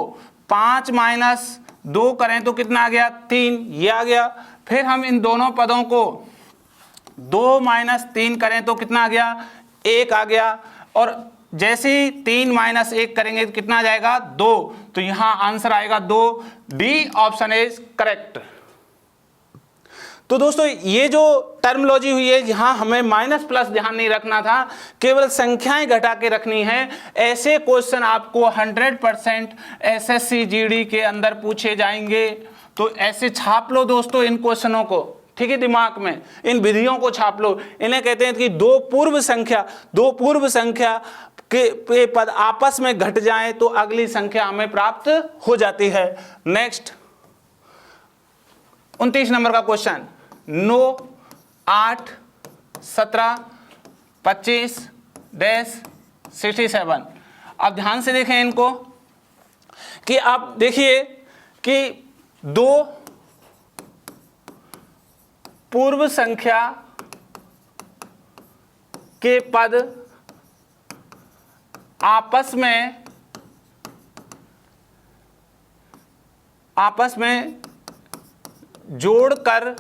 Speaker 1: 5 - 2 करें तो कितना आ गया 3, ये आ गया। फिर हम इन दोनों पदों को 2 - 3 करें तो कितना आ गया 1 आ गया। और जैसे ही 3 - 1 करेंगे तो कितना आ जाएगा 2। तो यहां आंसर आएगा 2, डी ऑप्शन इज करेक्ट। तो दोस्तों ये जो टर्मोलॉजी हुई है, यहाँ हमें माइनस प्लस ध्यान नहीं रखना था, केवल संख्याएं घटा के रखनी है। ऐसे क्वेश्चन आपको 100% एसएससी जीडी के अंदर पूछे जाएंगे। तो ऐसे छाप लो दोस्तों इन क्वेश्चनों को, ठीक है, दिमाग में इन विधियों को छाप लो। इन्हें कहते हैं कि 2 पूर्व संख्या के पद आपस में घट जाएं तो अगली संख्या हमें प्राप्त हो जाती है। नेक्स्ट 29 नंबर का क्वेश्चन, 9 8 17 25 67। अब ध्यान से देखें इनको कि आप देखिए कि 2 पूर्व संख्या के पद आपस में आपस में जोड़ कर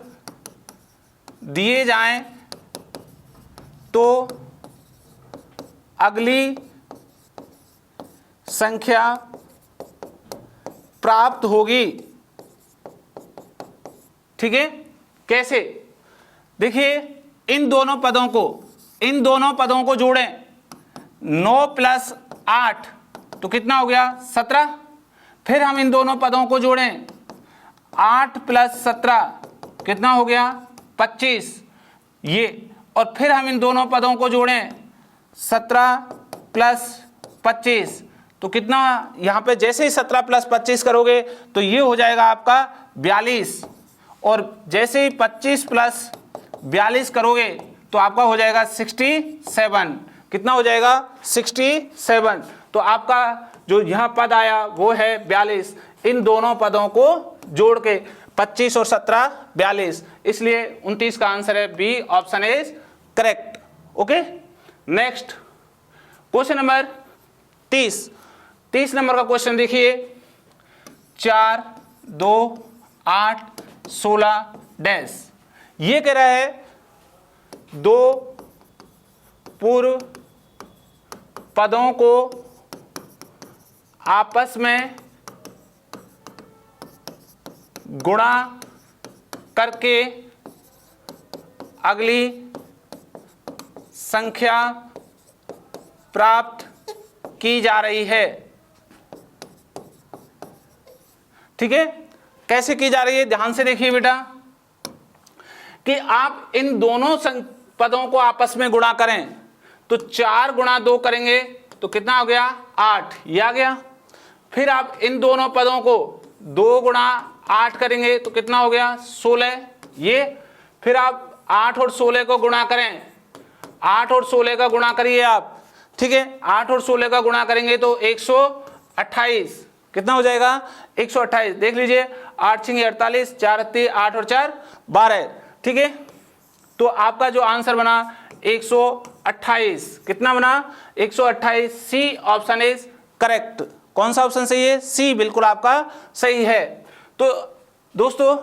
Speaker 1: दिए जाएं तो अगली संख्या प्राप्त होगी। ठीक है, कैसे? देखिए, इन दोनों पदों को जोड़ें। 9 + 8 तो कितना हो गया? 17। फिर हम इन दोनों पदों को जोड़ें, 8 + 17 कितना हो गया? 25। ये, और फिर हम इन दोनों पदों को जोड़ें, 17 + 25 तो कितना? यहाँ पे जैसे ही 17 + 25 करोगे तो ये हो जाएगा आपका 42, और जैसे ही 25 + 42 करोगे तो आपका हो जाएगा 67। कितना हो जाएगा? 67। तो आपका जो यहाँ पद आया वो है 42। इन दोनों पदों को जोड़ के 25 और 17 42, इसलिए 29 का आंसर है B, option is correct. Okay, next question number 30 number का क्वेश्चन देखिए। 4, 2, 8, 16 डैश। ये कह रहा है दो पूर्व पदों को आपस में गुणा करके अगली संख्या प्राप्त की जा रही है। ठीक है, कैसे की जा रही है? ध्यान से देखिए बेटा, कि आप इन दोनों पदों को आपस में गुणा करें तो 4 × 2 करेंगे तो कितना हो गया? 8, ये आ गया। फिर आप इन दोनों पदों को 2 × 8 करेंगे तो कितना हो गया? 16, ये। फिर आप 8 और 16 को गुणा करें, 8 और 16 का गुणा करिए आप। ठीक है, 8 और 16 का गुणा करेंगे तो 128। कितना हो जाएगा? 128। देख लीजिए, 8 × 6 = 48, 4 × 8 8 और 4 12। ठीक है, तो आपका जो आंसर बना 128। कितना बना? 128। C option is correct. कौन सा ऑप्शन सही है? सी बिल्कुल आपका सही है। तो दोस्तों,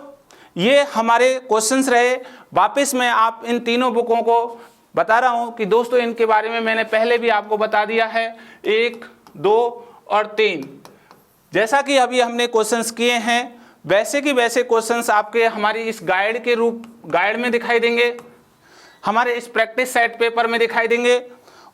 Speaker 1: ये हमारे क्वेश्चंस रहे। वापस मैं आप इन तीनों बुकों को बता रहा हूं कि दोस्तों इनके बारे में मैंने पहले भी आपको बता दिया है, 1, 2 और 3। जैसा कि अभी हमने क्वेश्चंस किए हैं वैसे कि वैसे क्वेश्चंस आपके हमारी इस गाइड में दिखाई देंगे, हमारे इस प्रैक्टिस सेट पेपर में दिखाई देंगे।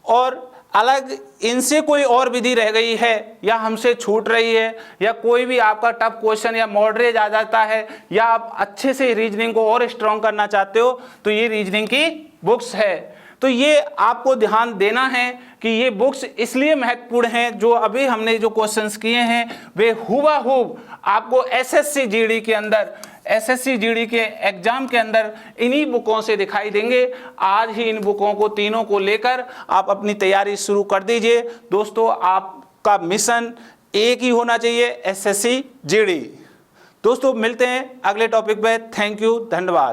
Speaker 1: और अलग इनसे कोई और विधि रह गई है या हमसे छूट रही है, या कोई भी आपका टफ क्वेश्चन या मॉडरेज आ जाता है, या आप अच्छे से रीजनिंग को और स्ट्रॉन्ग करना चाहते हो, तो ये रीजनिंग की बुक्स है। तो ये आपको ध्यान देना है कि ये बुक्स इसलिए महत्वपूर्ण हैं, जो अभी हमने जो क्वेश्चंस किए हैं वे हुबहू आपको एसएससी जीडी के अंदर, एसएससी जीडी के एग्जाम के अंदर इन्हीं बुकों से दिखाई देंगे। आज ही इन बुकों को तीनों को लेकर आप अपनी तैयारी शुरू कर दीजिए। दोस्तों, आपका मिशन एक ही होना चाहिए, एसएससी जीडी। दोस्तों, मिलते हैं अगले टॉपिक पे। थैंक यू, धन्यवाद।